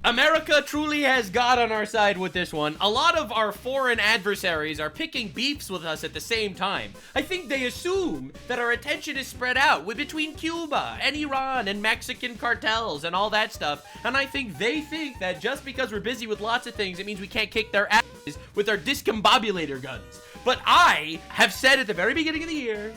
America truly has God on our side with this one. A lot of our foreign adversaries are picking beefs with us at the same time. I think they assume that our attention is spread out between Cuba and Iran and Mexican cartels and all that stuff. And I think they think that just because we're busy with lots of things, it means we can't kick their asses with our discombobulator guns. But I have said at the very beginning of the year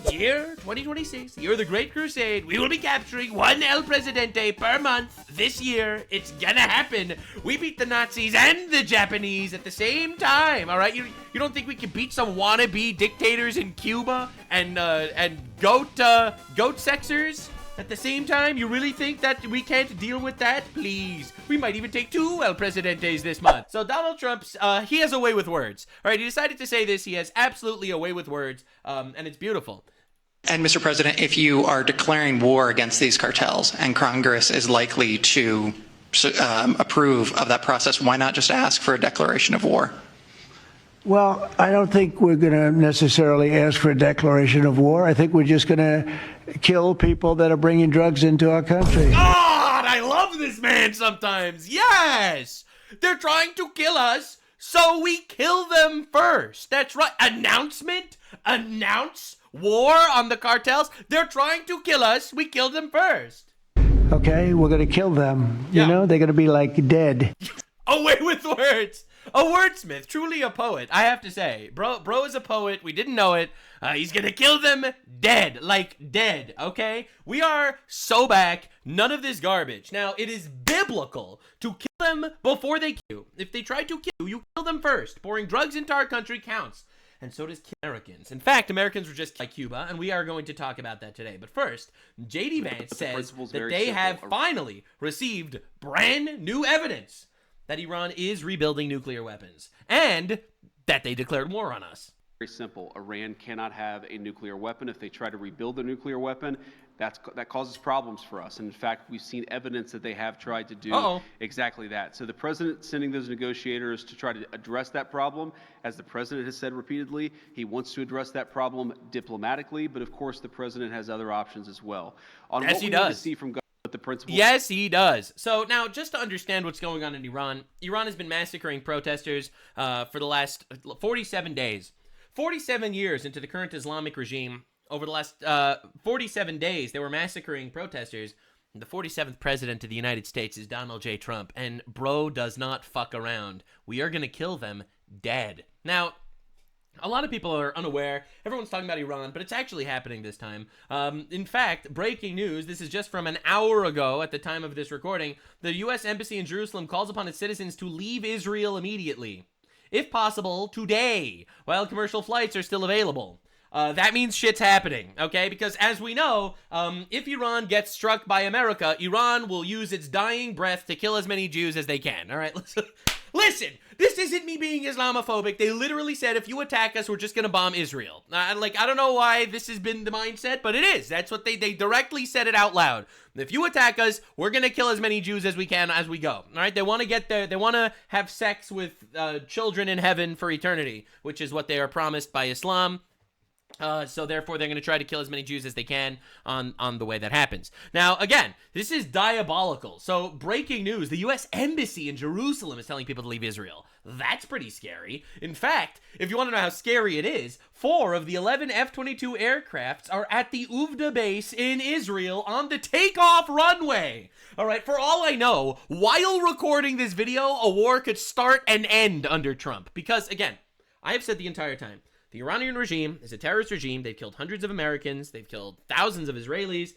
2026, year of the Great Crusade, we will be capturing one El Presidente per month this year. It's gonna happen. We beat the Nazis and the Japanese at the same time, all right? You don't think we can beat some wannabe dictators in Cuba and goat sexers at the same time? You really think that we can't deal with that? Please. We might even take 2 El Presidentes this month. So Donald Trump's, he has a way with words. All right, he decided to say this. He has absolutely a way with words, and it's beautiful. And Mr. President, if you are declaring war against these cartels and Congress is likely to approve of that process, why not just ask for a declaration of war? Well, I don't think we're going to necessarily ask for a declaration of war. I think we're just going to kill people that are bringing drugs into our country. God, I love this man sometimes. Yes! They're trying to kill us, so we kill them first. That's right. Announcement? Announce war on the cartels? They're trying to kill us. We kill them first. Okay, we're going to kill them. You know, they're going to be like dead. Away with words. A wordsmith, truly a poet, I have to say. Bro is a poet. We didn't know it. He's gonna kill them dead, like dead, okay? We are so back. None of this garbage. Now, it is biblical to kill them before they kill you. If they try to kill you, you kill them first. Pouring drugs into our country counts. And so does Americans. In fact, Americans were just like Cuba, and we are going to talk about that today. But first, J.D. Vance says that they have finally received brand new evidence that Iran is rebuilding nuclear weapons, and that they declared war on us. Very simple. Iran cannot have a nuclear weapon. If they try to rebuild a nuclear weapon, that causes problems for us. And in fact, we've seen evidence that they have tried to do exactly that. So the president sending those negotiators to try to address that problem, as the president has said repeatedly, he wants to address that problem diplomatically, but of course the president has other options as well. On yes, what he we does. need to see from the principle. Yes, he does. So now, just to understand what's going on in Iran, Iran has been massacring protesters for the last 47 days. 47 years into the current Islamic regime, over the last 47 days, they were massacring protesters. The 47th president of the United States is Donald J. Trump, and bro does not fuck around. We are going to kill them dead. Now, a lot of people are unaware. Everyone's talking about Iran, but it's actually happening this time. In fact, breaking news, this is just from an hour ago at the time of this recording. The U.S. Embassy in Jerusalem calls upon its citizens to leave Israel immediately. If possible, today, while commercial flights are still available. That means shit's happening, okay? Because as we know, if Iran gets struck by America, Iran will use its dying breath to kill as many Jews as they can, all right? Listen, this isn't me being Islamophobic. They literally said, if you attack us, we're just going to bomb Israel. I don't know why this has been the mindset, but it is. That's what they directly said it out loud. If you attack us, we're going to kill as many Jews as we can as we go. All right? They want to get there. They want to have sex with children in heaven for eternity, which is what they are promised by Islam. So therefore, they're going to try to kill as many Jews as they can on the way that happens. Now, again, this is diabolical. So, breaking news, the U.S. Embassy in Jerusalem is telling people to leave Israel. That's pretty scary. In fact, if you want to know how scary it is, 4 of the 11 F-22 aircrafts are at the Uvda base in Israel on the takeoff runway. All right, for all I know, while recording this video, a war could start and end under Trump. Because, again, I have said the entire time, the Iranian regime is a terrorist regime. They've killed hundreds of Americans. They've killed thousands of Israelis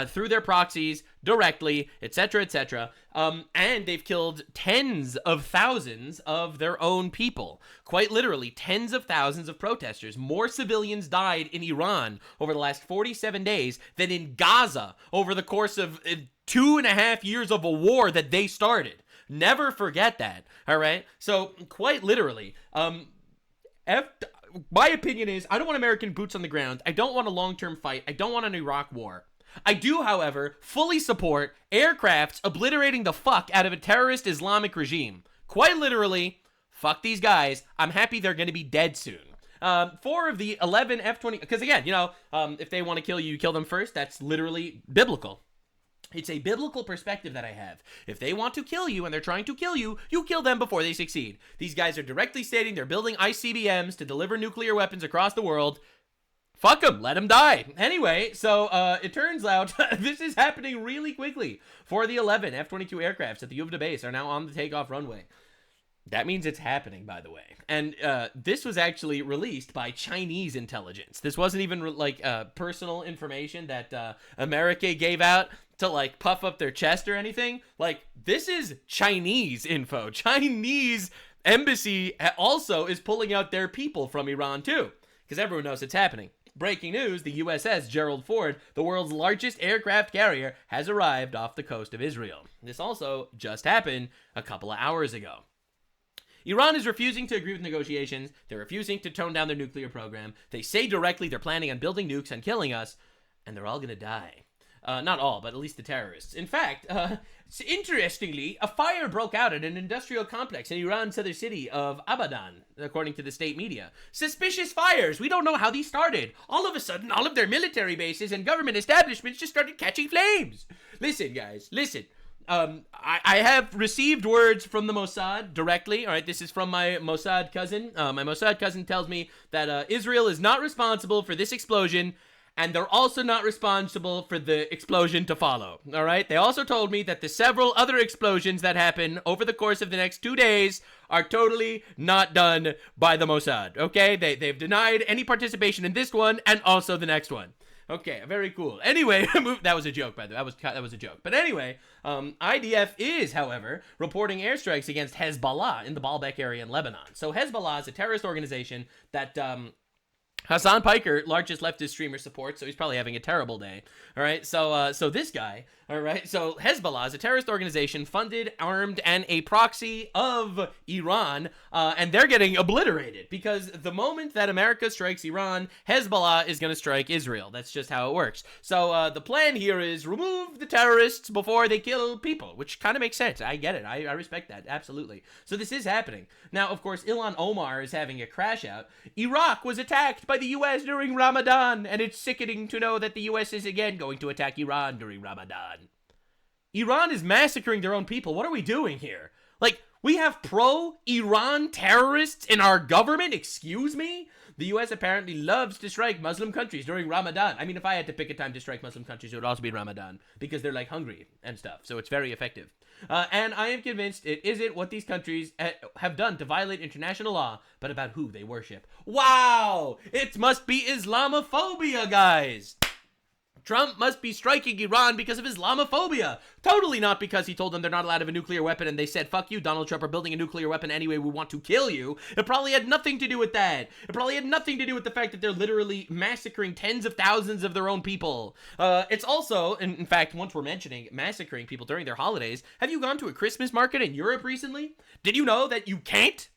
through their proxies, directly, etc., etc. And they've killed tens of thousands of their own people. Quite literally, tens of thousands of protesters. More civilians died in Iran over the last 47 days than in Gaza over the course of 2.5 years of a war that they started. Never forget that, all right? So, quite literally, my opinion is, I don't want American boots on the ground. I don't want a long-term fight. I don't want an Iraq war. I do, however, fully support aircrafts obliterating the fuck out of a terrorist Islamic regime. Quite literally, fuck these guys. I'm happy they're going to be dead soon. 4 of the 11 F-20... Because again, if they want to kill you, you kill them first. That's literally biblical. It's a biblical perspective that I have. If they want to kill you and they're trying to kill you, you kill them before they succeed. These guys are directly stating they're building ICBMs to deliver nuclear weapons across the world. Fuck them, let them die. Anyway, so it turns out this is happening really quickly. For the 11 F-22 aircrafts at the Vtube base are now on the takeoff runway. That means it's happening, by the way. And this was actually released by Chinese intelligence. This wasn't even like personal information that America gave out to like puff up their chest or anything. Like, this is Chinese info. Chinese embassy also is pulling out their people from Iran too, because everyone knows it's happening. Breaking news, the USS Gerald Ford, the world's largest aircraft carrier, has arrived off the coast of Israel. This also just happened a couple of hours ago. Iran is refusing to agree with negotiations. They're refusing to tone down their nuclear program. They say directly they're planning on building nukes and killing us, and they're all gonna die. Not all, but at least the terrorists. In fact, interestingly, a fire broke out at an industrial complex in Iran's southern city of Abadan, according to the state media. Suspicious fires. We don't know how these started. All of a sudden, all of their military bases and government establishments just started catching flames. Listen, guys, listen. I have received words from the Mossad directly. All right, this is from my Mossad cousin. My Mossad cousin tells me that Israel is not responsible for this explosion, and they're also not responsible for the explosion to follow. All right, they also told me that the several other explosions that happen over the course of the next 2 days are totally not done by the Mossad. Okay, they've denied any participation in this one and also the next one. Okay, very cool. Anyway, that was a joke, by the way. That was a joke. But anyway, IDF is, however, reporting airstrikes against Hezbollah in the Baalbek area in Lebanon. So Hezbollah is a terrorist organization that Hassan Piker, largest leftist streamer, supports, so he's probably having a terrible day. All right, so this guy, all right, so Hezbollah is a terrorist organization funded, armed, and a proxy of Iran, and they're getting obliterated because the moment that America strikes Iran, Hezbollah is going to strike Israel. That's just how it works. So the plan here is remove the terrorists before they kill people, which kind of makes sense. I get it. I respect that, absolutely. So this is happening. Now, of course, Ilhan Omar is having a crash out. Iraq was attacked by the U.S. during Ramadan, and it's sickening to know that the U.S. is again going to attack Iran during Ramadan. Iran is massacring their own people. What are we doing here? Like, we have pro-Iran terrorists in our government? Excuse me? The U.S. apparently loves to strike Muslim countries during Ramadan. I mean, if I had to pick a time to strike Muslim countries, it would also be Ramadan, because they're, like, hungry and stuff, so it's very effective. And I am convinced it isn't what these countries have done to violate international law, but about who they worship. Wow! It must be Islamophobia, guys! Trump must be striking Iran because of Islamophobia. Totally not because he told them they're not allowed to have a nuclear weapon and they said, fuck you, Donald Trump, are building a nuclear weapon anyway, we want to kill you. It probably had nothing to do with that. It probably had nothing to do with the fact that they're literally massacring tens of thousands of their own people. It's also, in fact, once we're mentioning massacring people during their holidays, have you gone to a Christmas market in Europe recently? Did you know that you can't?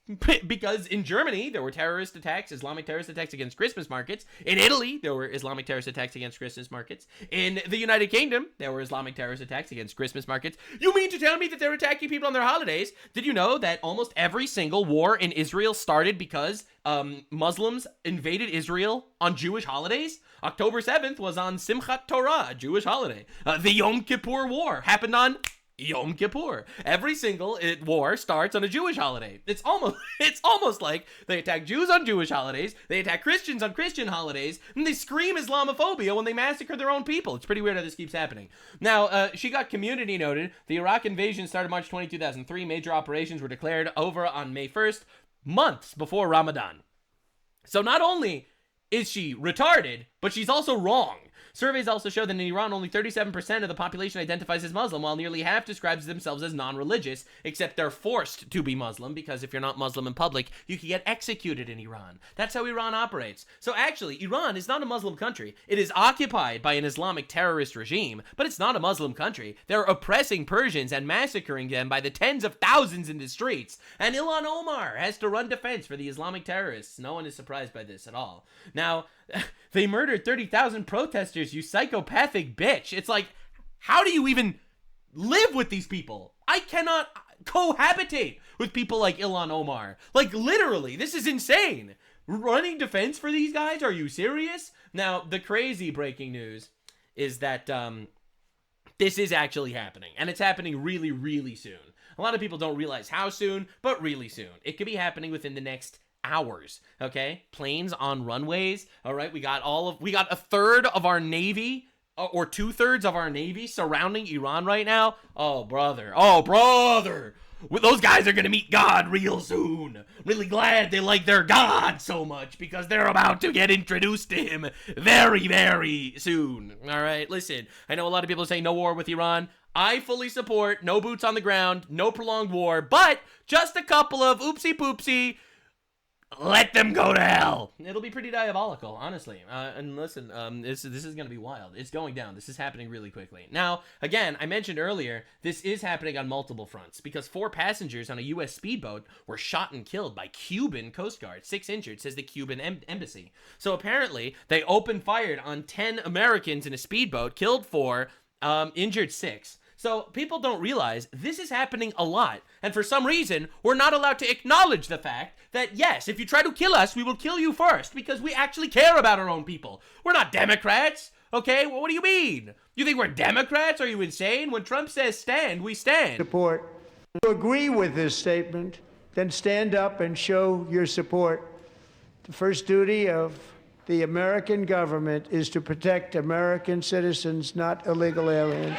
Because in Germany, there were terrorist attacks, Islamic terrorist attacks against Christmas markets. In Italy, there were Islamic terrorist attacks against Christmas markets. In the United Kingdom, there were Islamic terrorist attacks against Christmas markets. You mean to tell me that they're attacking people on their holidays? Did you know that almost every single war in Israel started because Muslims invaded Israel on Jewish holidays? October 7th was on Simchat Torah, a Jewish holiday. The Yom Kippur War happened on Yom Kippur. Every single war starts on a Jewish holiday. It's almost like they attack Jews on Jewish holidays, they attack Christians on Christian holidays, and they scream Islamophobia when they massacre their own people. It's pretty weird how this keeps happening. Now, she got community noted. The Iraq invasion started March 20, 2003. Major operations were declared over on May 1st, months before Ramadan. So not only is she retarded, but she's also wrong. Surveys also show that in Iran, only 37% of the population identifies as Muslim, while nearly half describes themselves as non-religious, except they're forced to be Muslim, because if you're not Muslim in public, you can get executed in Iran. That's how Iran operates. So actually, Iran is not a Muslim country. It is occupied by an Islamic terrorist regime, but it's not a Muslim country. They're oppressing Persians and massacring them by the tens of thousands in the streets. And Ilhan Omar has to run defense for the Islamic terrorists. No one is surprised by this at all. Now, they murdered 30,000 protesters, you psychopathic bitch. It's like, how do you even live with these people? I cannot cohabitate with people like Ilhan Omar. Like, literally, this is insane. Running defense for these guys? Are you serious? Now, the crazy breaking news is that This is actually happening, and it's happening really, really soon. A lot of people don't realize how soon, but really soon. It could be happening within the next hours, okay? Planes on runways, all right? We got a third of our Navy, or 2/3 of our Navy surrounding Iran right now. Oh, brother. Those guys are going to meet God real soon. Really glad they like their God so much because they're about to get introduced to him very, very soon. All right, listen, I know a lot of people say no war with Iran. I fully support no boots on the ground, no prolonged war, but just a couple of oopsie poopsie. Let them go to hell. It'll be pretty diabolical, honestly. And listen, this is going to be wild. It's going down. This is happening really quickly. Now, again, I mentioned earlier, this is happening on multiple fronts because 4 passengers on a U.S. speedboat were shot and killed by Cuban Coast Guard. 6 injured, says the Cuban embassy. So apparently, they opened fire on 10 Americans in a speedboat, killed 4, injured 6. So people don't realize this is happening a lot. And for some reason, we're not allowed to acknowledge the fact that, yes, if you try to kill us, we will kill you first because we actually care about our own people. We're not Democrats, okay? Well, what do you mean? You think we're Democrats? Are you insane? When Trump says stand, we stand. Support. If you agree with this statement, then stand up and show your support. The first duty of the American government is to protect American citizens, not illegal aliens.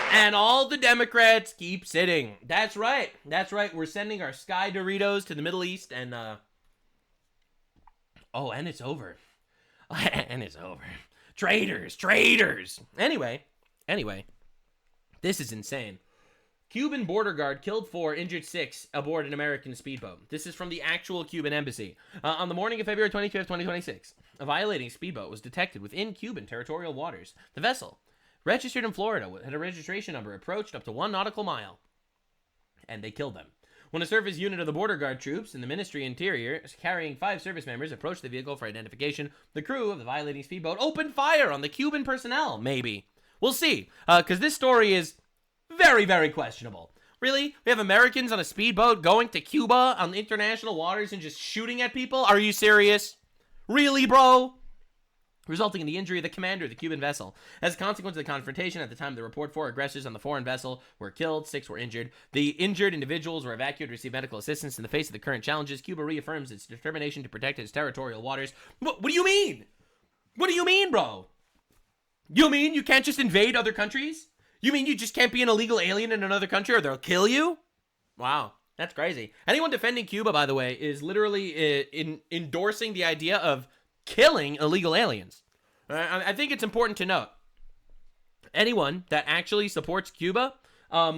And all the Democrats keep sitting. That's right. That's right. We're sending our Sky Doritos to the Middle East and, oh, and it's over. And it's over. Traitors. Anyway. This is insane. Cuban border guard killed 4, injured 6 aboard an American speedboat. This is from the actual Cuban embassy. On the morning of February 25th, 2026, a violating speedboat was detected within Cuban territorial waters. The vessel, registered in Florida, had a registration number, approached up to 1 nautical mile, and they killed them. When a surface unit of the border guard troops in the Ministry Interior, carrying 5 service members, approached the vehicle for identification, the crew of the violating speedboat opened fire on the Cuban personnel. Maybe. We'll see, because this story is very, very questionable. Really? We have Americans on a speedboat going to Cuba on international waters and just shooting at people? Are you serious? Really, bro? Resulting in the injury of the commander of the Cuban vessel. As a consequence of the confrontation, at the time of the report, 4 aggressors on the foreign vessel were killed, 6 were injured. The injured individuals were evacuated to receive medical assistance. In the face of the current challenges, Cuba reaffirms its determination to protect its territorial waters. What do you mean? What do you mean, bro? You mean you can't just invade other countries? You mean you just can't be an illegal alien in another country or they'll kill you? Wow, that's crazy. Anyone defending Cuba, by the way, is literally endorsing the idea of killing illegal aliens. I think it's important to note, anyone that actually supports Cuba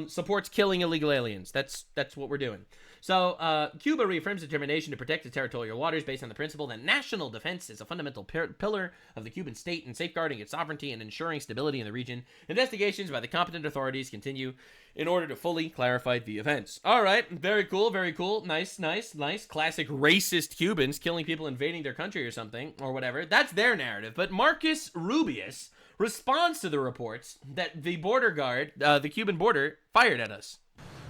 supports killing illegal aliens. That's what we're doing. So Cuba reaffirms determination to protect its territorial waters based on the principle that national defense is a fundamental pillar of the Cuban state in safeguarding its sovereignty and ensuring stability in the region. Investigations by the competent authorities continue in order to fully clarify the events. All right, very cool, very cool. Nice. Classic racist Cubans killing people invading their country or something, or whatever. That's their narrative. But Marcus Rubius responds to the reports that the border guard, the Cuban border, fired at us.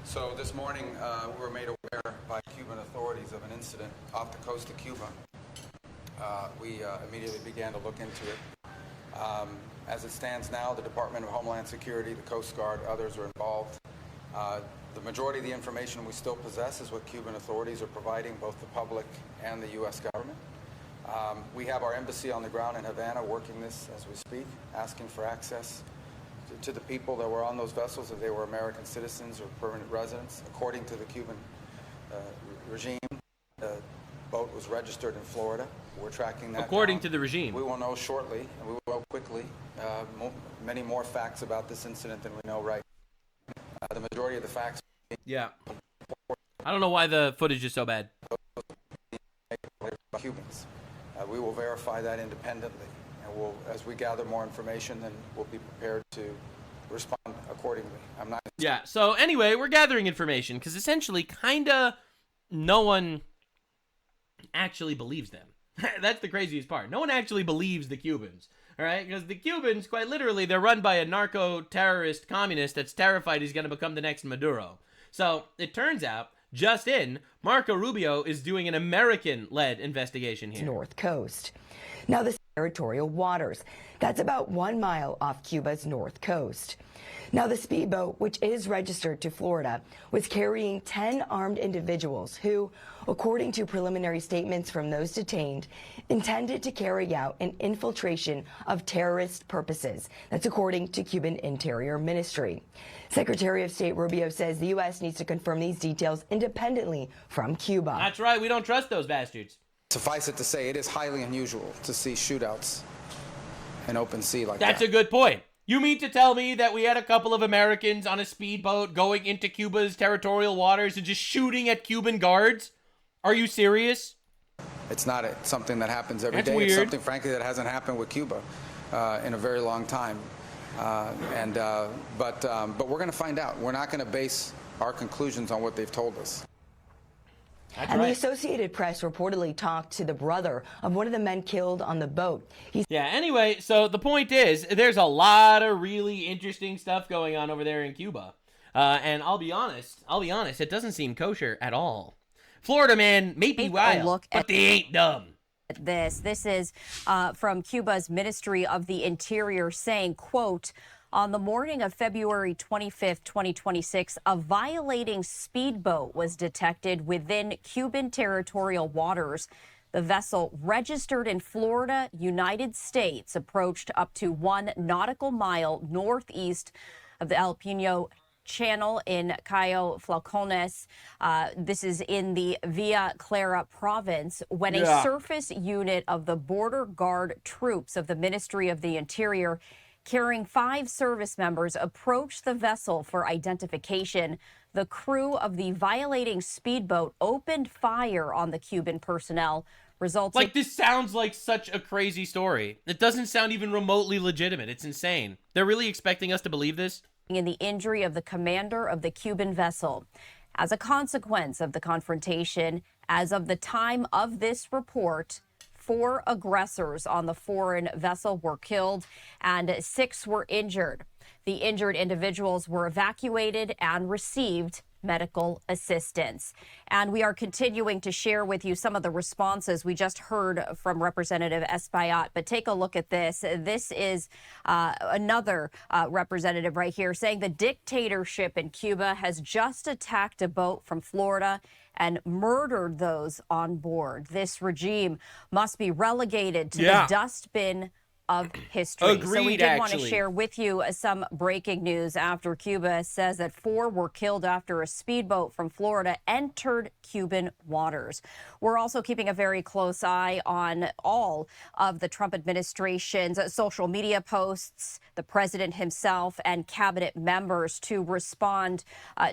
So this morning, we were made aware by Cuban authorities of an incident off the coast of Cuba. We immediately began to look into it. As it stands now, the Department of Homeland Security, the Coast Guard, others are involved. The majority of the information we still possess is what Cuban authorities are providing both the public and the U.S. government. We have our embassy on the ground in Havana working this as we speak, asking for access to the people that were on those vessels, if they were American citizens or permanent residents. According to the Cuban regime, the boat was registered in Florida. We're tracking that According to the regime. We will know shortly, and we will quickly, many more facts about this incident than we know right now. The majority of the facts... Yeah. I don't know why the footage is so bad. Cubans. We will verify that independently. We'll, as we gather more information, then we'll be prepared to respond accordingly. I'm not... Yeah, so anyway, we're gathering information because essentially kinda no one actually believes them. That's the craziest part. No one actually believes the Cubans, all right? Because the Cubans, quite literally, they're run by a narco-terrorist communist that's terrified he's going to become the next Maduro. So it turns out, just in, Marco Rubio is doing an American-led investigation here. North Coast. Now, the territorial waters, that's about 1 mile off Cuba's north coast. Now, the speedboat, which is registered to Florida, was carrying 10 armed individuals who, according to preliminary statements from those detained, intended to carry out an infiltration of terrorist purposes. That's according to Cuban Interior Ministry. Secretary of State Rubio says the U.S. needs to confirm these details independently from Cuba. That's right. We don't trust those bastards. Suffice it to say, it is highly unusual to see shootouts in open sea like that. That's a good point. You mean to tell me that we had a couple of Americans on a speedboat going into Cuba's territorial waters and just shooting at Cuban guards? Are you serious? It's not something that happens every day. Weird. It's something, frankly, that hasn't happened with Cuba in a very long time. But we're going to find out. We're not going to base our conclusions on what they've told us. That's and right. the Associated Press reportedly talked to the brother of one of the men killed on the boat. Anyway, so the point is, there's a lot of really interesting stuff going on over there in Cuba. And I'll be honest, it doesn't seem kosher at all. Florida man may be wild, but they ain't dumb. This is from Cuba's Ministry of the Interior saying, quote, on the morning of February 25th, 2026, a violating speedboat was detected within Cuban territorial waters. The vessel, registered in Florida, United States, approached up to 1 nautical mile northeast of the El Pino Channel in Cayo Flacones. This is in the Villa Clara province when a surface unit of the border guard troops of the Ministry of the Interior carrying 5 service members approached the vessel for identification. The crew of the violating speedboat opened fire on the Cuban personnel, resulting... Like, this sounds like such a crazy story. It doesn't sound even remotely legitimate. It's insane. They're really expecting us to believe this? ...in the injury of the commander of the Cuban vessel. As a consequence of the confrontation, as of the time of this report, 4 aggressors on the foreign vessel were killed and 6 were injured. The injured individuals were evacuated and received medical assistance. And we are continuing to share with you some of the responses we just heard from Representative Espaillat. But take a look at this. This is another representative right here saying the dictatorship in Cuba has just attacked a boat from Florida and murdered those on board. This regime must be relegated to the dustbin of history. Agreed, so we did want to actually. share with you some breaking news after Cuba says that 4 were killed after a speedboat from Florida entered Cuban waters. We're also keeping a very close eye on all of the Trump administration's social media posts, the president himself and cabinet members to respond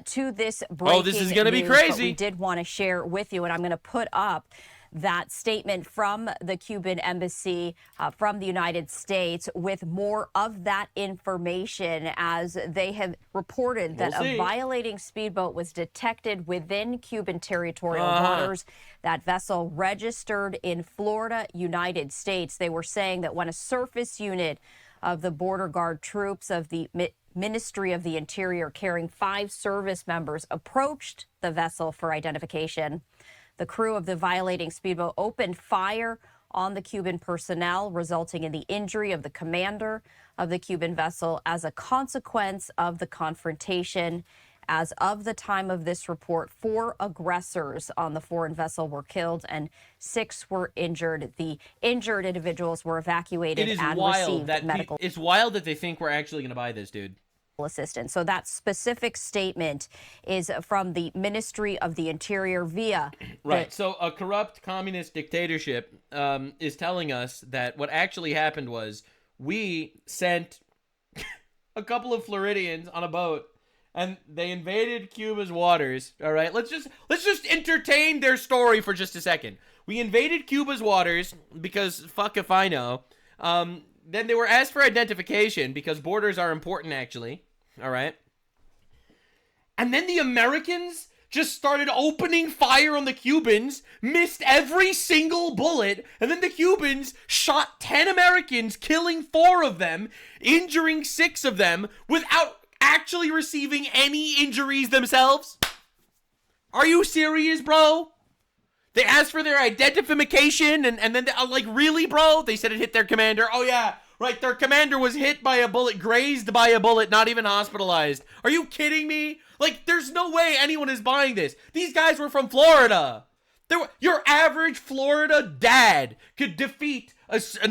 to this breaking this is going to be news. crazy. But we did want to share with you, and I'm going to put up that statement from the Cuban embassy from the United States with more of that information, as they have reported that a violating speedboat was detected within Cuban territorial waters. That vessel registered in Florida, United States. They were saying that when a surface unit of the border guard troops of the Ministry of the Interior carrying 5 service members approached the vessel for identification, the crew of the violating speedboat opened fire on the Cuban personnel, resulting in the injury of the commander of the Cuban vessel as a consequence of the confrontation. As of the time of this report, 4 aggressors on the foreign vessel were killed and 6 were injured. The injured individuals were evacuated and received medical. It's wild that they think we're actually going to buy this, dude. Assistance. So that specific statement is from the Ministry of the Interior via... Right. So a corrupt communist dictatorship is telling us that what actually happened was we sent a couple of Floridians on a boat and they invaded Cuba's waters. All right. Let's just entertain their story for just a second. We invaded Cuba's waters because fuck if I know. Then they were asked for identification because borders are important, actually. All right. And then the Americans just started opening fire on the Cubans, missed every single bullet, and then the Cubans shot 10 Americans, killing 4 of them, injuring 6 of them, without actually receiving any injuries themselves? Are you serious, bro? They asked for their identification, and then, like, really, bro? They said it hit their commander. Oh, yeah, right, their commander was hit by a bullet, grazed by a bullet, not even hospitalized. Are you kidding me? Like, there's no way anyone is buying this. These guys were from Florida. Your average Florida dad could defeat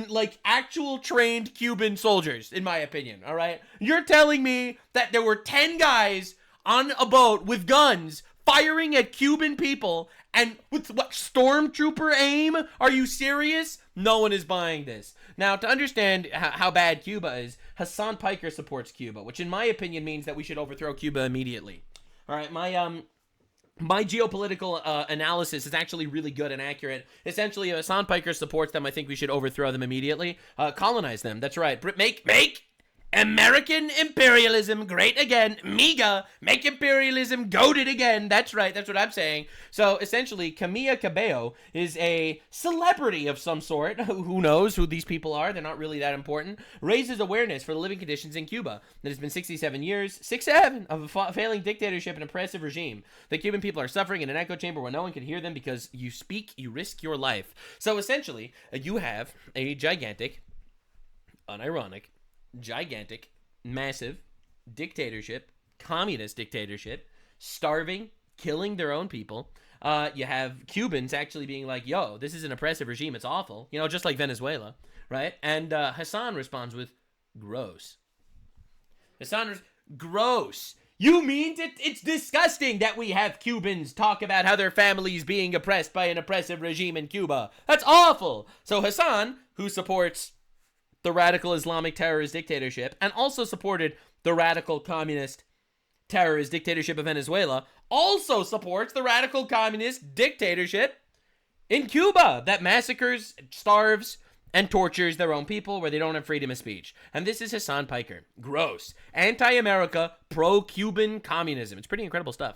like actual trained Cuban soldiers, in my opinion. All right, you're telling me that there were 10 guys on a boat with guns firing at Cuban people and with what, stormtrooper aim? Are you serious? No one is buying this. Now, to understand how bad Cuba is, Hassan Piker supports Cuba, which in my opinion means that we should overthrow Cuba immediately. All right, my geopolitical analysis is actually really good and accurate. Essentially, if Hassan Piker supports them, I think we should overthrow them immediately. Colonize them. That's right. Make American imperialism great again. MIGA. Make imperialism goated again. That's right. That's what I'm saying. So, essentially, Camilla Cabello is a celebrity of some sort. Who knows who these people are? They're not really that important. Raises awareness for the living conditions in Cuba. It has been 67 years, 67, of a failing dictatorship and oppressive regime. The Cuban people are suffering in an echo chamber where no one can hear them because you speak, you risk your life. So, essentially, you have a gigantic, unironic, gigantic, massive dictatorship, communist dictatorship, starving, killing their own people. You have Cubans actually being like, yo, this is an oppressive regime, it's awful, you know, just like Venezuela, right? And Hassan responds with, gross. Gross. You mean it's disgusting that we have Cubans talk about how their family's being oppressed by an oppressive regime in Cuba. That's awful. So Hassan, who supports the radical Islamic terrorist dictatorship and also supported the radical communist terrorist dictatorship of Venezuela, also supports the radical communist dictatorship in Cuba that massacres, starves, and tortures their own people where they don't have freedom of speech. And this is Hassan Piker. Gross. Anti-America, pro-Cuban communism. It's pretty incredible stuff.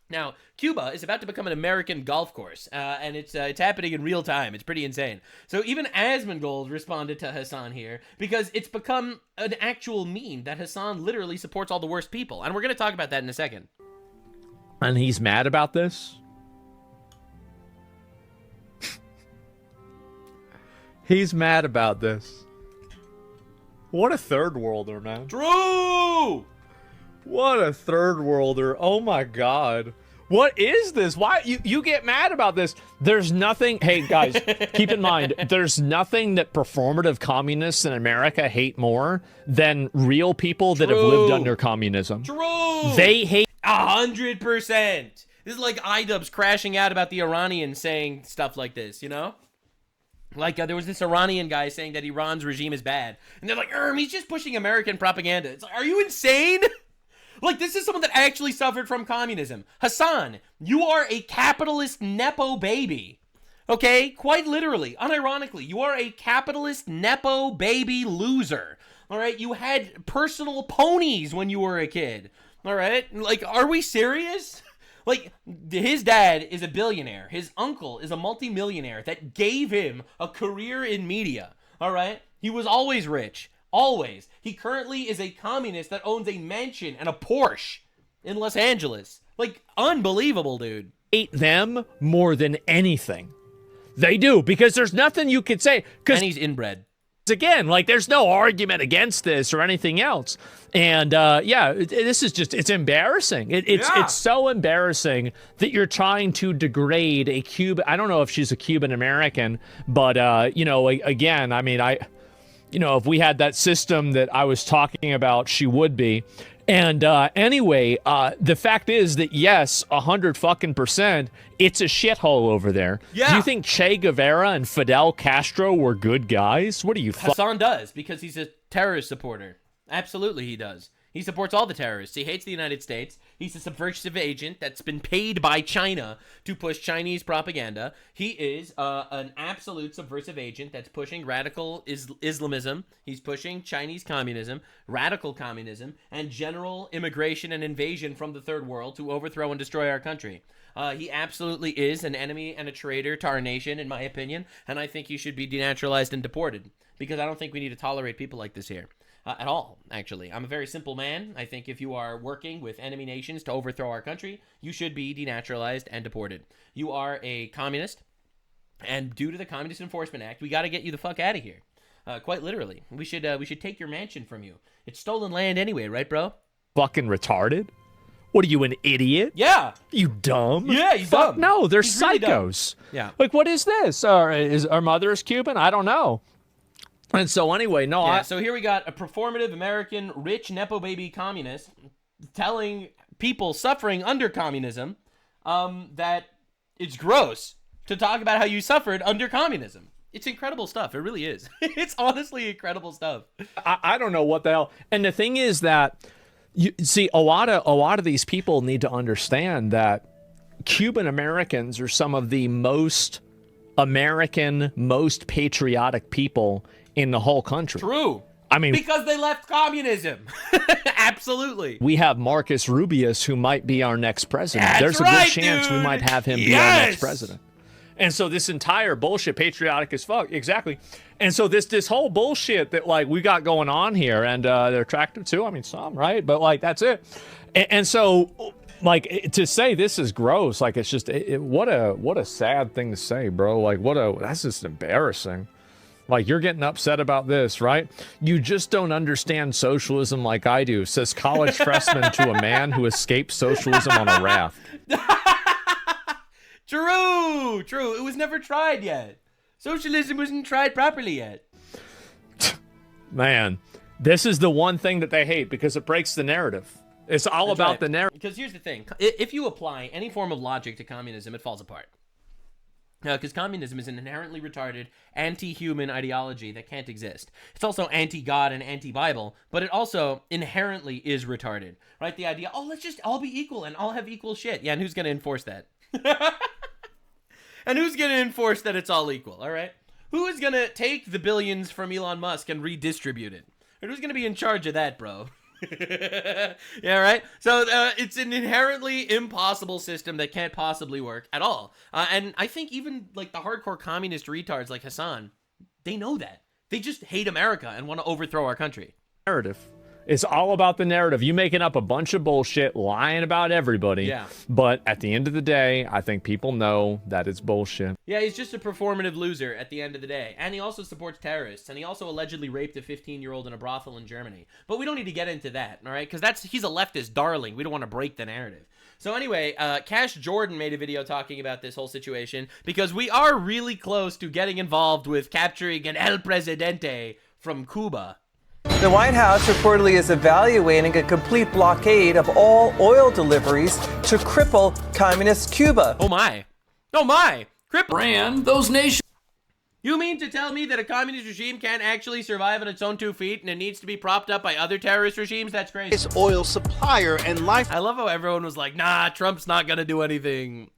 Now, Cuba is about to become an American golf course, and it's happening in real time. It's pretty insane. So even Asmongold responded to Hassan here because it's become an actual meme that Hassan literally supports all the worst people. And we're going to talk about that in a second. And he's mad about this? He's mad about this. What a third worlder, man. True! What a third worlder. Oh my god. What is this? Why you get mad about this? There's nothing. Hey guys, keep in mind, there's nothing that performative communists in America hate more than real people that have lived under communism. True. They hate 100%. This is like iDubbbz crashing out about the Iranians saying stuff like this, you know? Like, there was this Iranian guy saying that Iran's regime is bad. And they're like, he's just pushing American propaganda. It's like, are you insane? Like, this is someone that actually suffered from communism. Hassan, you are a capitalist Nepo baby. Okay? Quite literally, unironically, you are a capitalist Nepo baby loser. All right? You had personal ponies when you were a kid. All right? Like, are we serious? Like, his dad is a billionaire. His uncle is a multimillionaire that gave him a career in media. All right? He was always rich. Always. He currently is a communist that owns a mansion and a Porsche in Los Angeles. Like, unbelievable, dude. Hate them more than anything. They do, because there's nothing you could say. And he's inbred. Again, like, there's no argument against this or anything else. And, this is just, it's embarrassing. It's so embarrassing that you're trying to degrade a Cuban, I don't know if she's a Cuban American, but, again, I mean, if we had that system that I was talking about, she would be. And anyway, the fact is that, yes, 100% it's a shithole over there. Yeah. Do you think Che Guevara and Fidel Castro were good guys? What do you Hassan does, because he's a terrorist supporter. Absolutely he does. He supports all the terrorists. He hates the United States. He's a subversive agent that's been paid by China to push Chinese propaganda. He is an absolute subversive agent that's pushing radical Islamism. He's pushing Chinese communism, radical communism, and general immigration and invasion from the third world to overthrow and destroy our country. He absolutely is an enemy and a traitor to our nation, in my opinion, and I think he should be denaturalized and deported, because I don't think we need to tolerate people like this here. at all, actually. I'm a very simple man. I think if you are working with enemy nations to overthrow our country, you should be denaturalized and deported. You are a communist, and due to the Communist Enforcement Act, we got to get you the fuck out of here. Quite literally. We should take your mansion from you. It's stolen land anyway, right, bro? Fucking retarded? What are you, an idiot? Yeah. You dumb? Yeah, you dumb. No, they're He's really psychos. Yeah. Like, what is this? Is our mother is Cuban? I don't know. And so anyway, no. Yeah, so here we got a performative American rich Nepo baby communist telling people suffering under communism that it's gross to talk about how you suffered under communism. It's incredible stuff. It really is. It's honestly incredible stuff. I don't know what the hell. And the thing is that, you see, a lot of these people need to understand that Cuban Americans are some of the most American, most patriotic people in the whole country. True. I mean, because they left communism. Absolutely. We have Marcus Rubius, who might be our next president. That's There's a right, good chance dude. we might have him be our next president. And so this entire bullshit, patriotic as fuck, exactly. And so this whole bullshit that like we got going on here, and they're attractive too. I mean, some, right? But like that's it. And so like to say this is gross, like it's just what a sad thing to say, bro. Like that's just embarrassing. Like, you're getting upset about this, right? You just don't understand socialism like I do, says college freshman to a man who escaped socialism on a raft. True. It was never tried yet. Socialism wasn't tried properly yet. Man, this is the one thing that they hate because it breaks the narrative. It's all That's about right. the narrative. Because here's the thing. If you apply any form of logic to communism, it falls apart. Because communism is an inherently retarded, anti-human ideology that can't exist. It's also anti-God and anti-Bible, but it also inherently is retarded, right? The idea, let's just all be equal and all have equal shit. Yeah, and who's going to enforce that? And who's going to enforce that it's all equal, all right? Who is going to take the billions from Elon Musk and redistribute it? And who's going to be in charge of that, bro? Yeah, right? So it's an inherently impossible system that can't possibly work at all. And I think even like the hardcore communist retards like Hassan, they know that. They just hate America and want to overthrow our country. Narrative. It's all about the narrative. You making up a bunch of bullshit, lying about everybody. Yeah. But at the end of the day, I think people know that it's bullshit. Yeah, he's just a performative loser at the end of the day. And he also supports terrorists. And he also allegedly raped a 15-year-old in a brothel in Germany. But we don't need to get into that, all right? Because he's a leftist darling. We don't want to break the narrative. So anyway, Cash Jordan made a video talking about this whole situation because we are really close to getting involved with capturing an El Presidente from Cuba. The White House reportedly is evaluating a complete blockade of all oil deliveries to cripple communist Cuba. Oh my. Cripple. Ran those nations. You mean to tell me that a communist regime can't actually survive on its own 2 feet and it needs to be propped up by other terrorist regimes? That's crazy. It's oil supplier and life. I love how everyone was like, nah, Trump's not gonna do anything.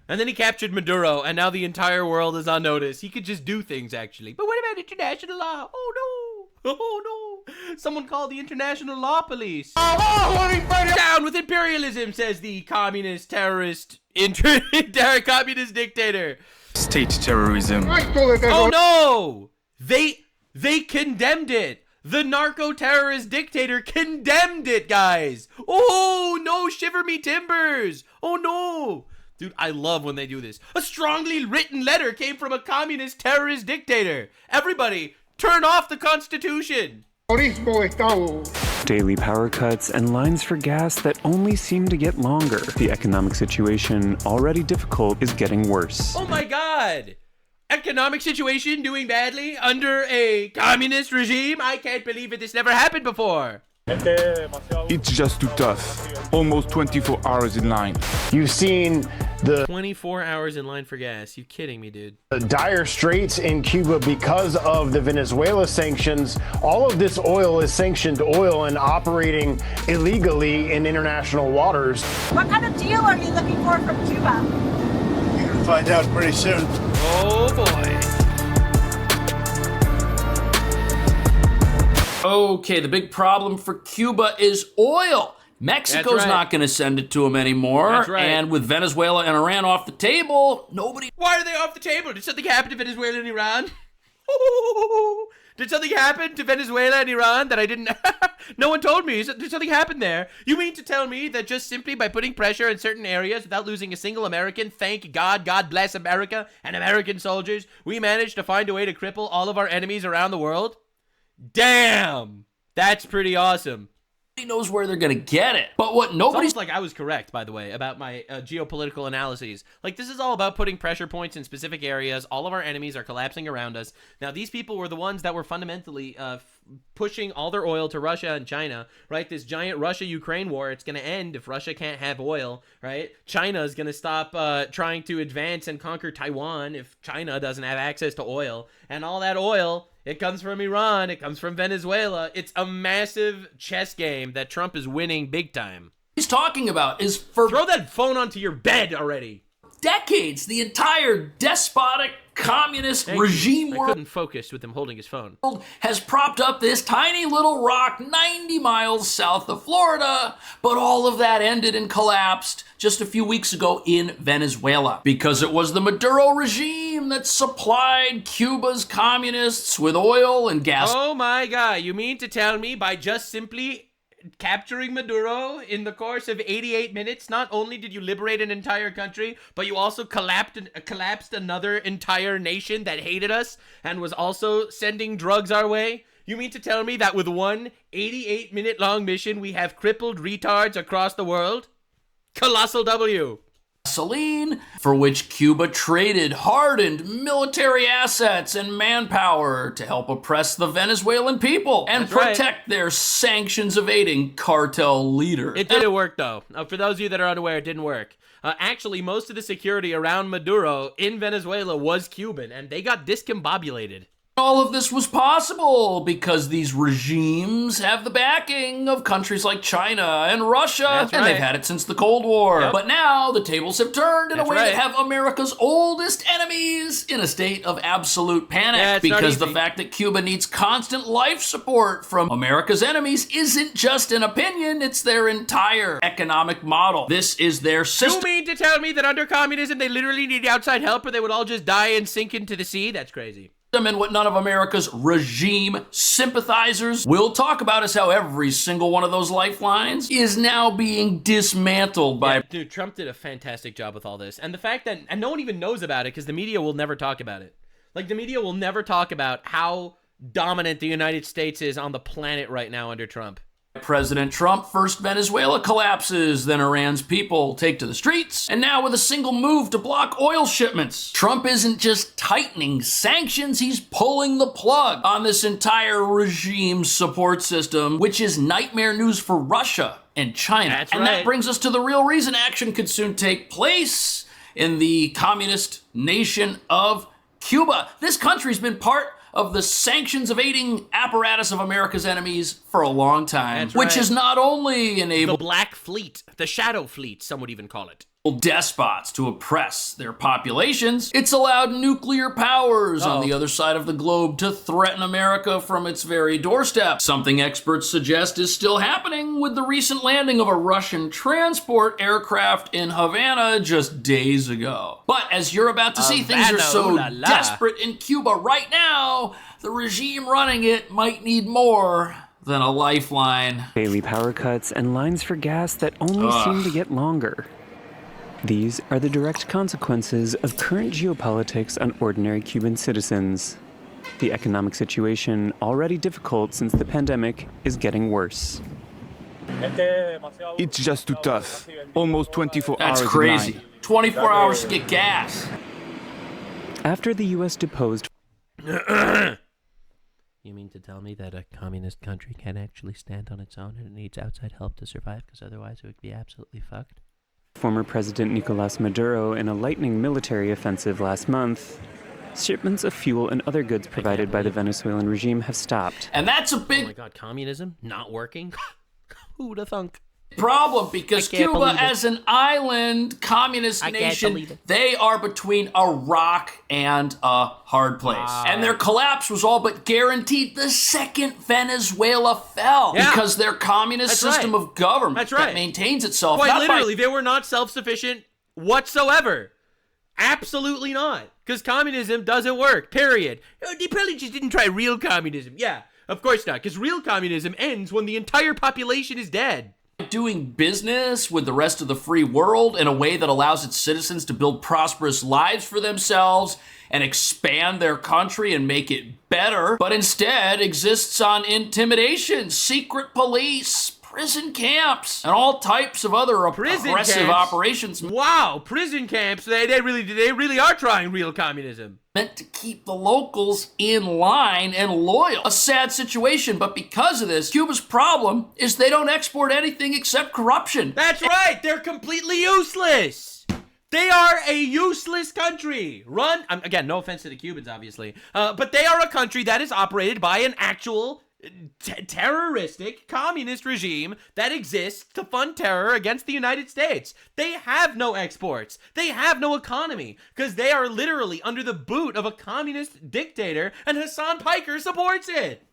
And then he captured Maduro, and now the entire world is on notice. He could just do things, actually. But what about international law? Oh, no. Someone called the international law police. Down with imperialism, says the communist terrorist, communist dictator. State terrorism. Oh, no. They condemned it. The narco-terrorist dictator condemned it, guys. Oh, no, shiver me timbers. Oh, no. Dude, I love when they do this. A strongly written letter came from a communist terrorist dictator. Everybody, turn off the Constitution. Daily power cuts and lines for gas that only seem to get longer. The economic situation, already difficult, is getting worse. Oh my God. Economic situation doing badly under a communist regime? I can't believe it. This never happened before. It's just too tough. Almost 24 hours in line. You've seen the 24 hours in line for gas. You kidding me, dude? The dire straits in Cuba because of the Venezuela sanctions. All of this oil is sanctioned oil and operating illegally in international waters. What kind of deal are you looking for from Cuba? You're gonna find out pretty soon. Oh boy. Okay, the big problem for Cuba is oil. Mexico's not going to send it to them anymore. That's right. And with Venezuela and Iran off the table, nobody... Why are they off the table? Did something happen to Venezuela and Iran? Did something happen to Venezuela and Iran that I didn't... No one told me. Did something happen there? You mean to tell me that just simply by putting pressure in certain areas without losing a single American, thank God, God bless America and American soldiers, we managed to find a way to cripple all of our enemies around the world? Damn! That's pretty awesome. Knows where they're gonna get it. But what nobody's like, I was correct, by the way, about my geopolitical analyses. Like, this is all about putting pressure points in specific areas. All of our enemies are collapsing around us. Now, these people were the ones that were fundamentally pushing all their oil to Russia and China, right? This giant Russia-Ukraine war, it's gonna end if Russia can't have oil, right? China is gonna stop trying to advance and conquer Taiwan if China doesn't have access to oil. And all that oil, it comes from Iran, it comes from Venezuela. It's a massive chess game that Trump is winning big time. He's talking about is for... Throw that phone onto your bed already. Decades, the entire despotic communist regime I couldn't focus with him holding his phone. Has propped up this tiny little rock 90 miles south of Florida, but all of that ended and collapsed just a few weeks ago in Venezuela because it was the Maduro regime that supplied Cuba's communists with oil and gas. Oh my God, you mean to tell me by just simply capturing Maduro in the course of 88 minutes, not only did you liberate an entire country, but you also collapsed another entire nation that hated us and was also sending drugs our way? You mean to tell me that with one 88-minute long mission, we have crippled retards across the world? Colossal W. Gasoline, for which Cuba traded hardened military assets and manpower to help oppress the Venezuelan people and protect their sanctions-evading cartel leader. It didn't work, though. For those of you that are unaware, it didn't work. Actually, most of the security around Maduro in Venezuela was Cuban, and they got discombobulated. All of this was possible because these regimes have the backing of countries like China and Russia, and they've had it since the Cold War. Yep. But now the tables have turned in a way that have America's oldest enemies in a state of absolute panic because the fact that Cuba needs constant life support from America's enemies isn't just an opinion, it's their entire economic model. This is their system. You mean to tell me that under communism they literally need outside help or they would all just die and sink into the sea? That's crazy. And what none of America's regime sympathizers will talk about is how every single one of those lifelines is now being dismantled by... Dude, Trump did a fantastic job with all this. And the fact that... And no one even knows about it because the media will never talk about it. Like, the media will never talk about how dominant the United States is on the planet right now under Trump. President Trump, first Venezuela collapses, then Iran's people take to the streets, and now with a single move to block oil shipments. Trump isn't just tightening sanctions, he's pulling the plug on this entire regime support system, which is nightmare news for Russia and China. That brings us to the real reason action could soon take place in the communist nation of Cuba. This country's been part of the sanctions-evading apparatus of America's enemies for a long time, which is not only enabled the Black Fleet, the Shadow Fleet, some would even call it. Despots to oppress their populations, it's allowed nuclear powers on the other side of the globe to threaten America from its very doorstep. Something experts suggest is still happening with the recent landing of a Russian transport aircraft in Havana just days ago. But as you're about to see, things are so desperate in Cuba right now, the regime running it might need more than a lifeline. Daily power cuts and lines for gas that only seem to get longer. These are the direct consequences of current geopolitics on ordinary Cuban citizens. The economic situation, already difficult since the pandemic, is getting worse. It's just too tough. Almost 24 hours. That's crazy. 24 hours to get gas. After the U.S. deposed... You mean to tell me that a communist country can't actually stand on its own and it needs outside help to survive because otherwise it would be absolutely fucked? Former President Nicolas Maduro in a lightning military offensive last month, shipments of fuel and other goods provided by the Venezuelan regime have stopped. And that's a big... Oh my God, communism not working? Who would have thunk? Problem because Cuba as an island communist nation, they are between a rock and a hard place. And their collapse was all but guaranteed the second Venezuela fell because their communist system of government that maintains itself. Quite literally, they were not self-sufficient whatsoever. Absolutely not. Because communism doesn't work, period. They probably just didn't try real communism. Yeah, of course not. Because real communism ends when the entire population is dead. Doing business with the rest of the free world in a way that allows its citizens to build prosperous lives for themselves and expand their country and make it better, but instead exists on intimidation, secret police, prison camps, and all types of other aggressive operations. Wow, prison camps. They really are trying real communism. Meant to keep the locals in line and loyal. A sad situation, but because of this, Cuba's problem is they don't export anything except corruption. That's right, they're completely useless. They are a useless country. Run, again, no offense to the Cubans, obviously, but they are a country that is operated by an actual terroristic communist regime that exists to fund terror against the United States. They have no exports. They have no economy because they are literally under the boot of a communist dictator, and Hassan Piker supports it.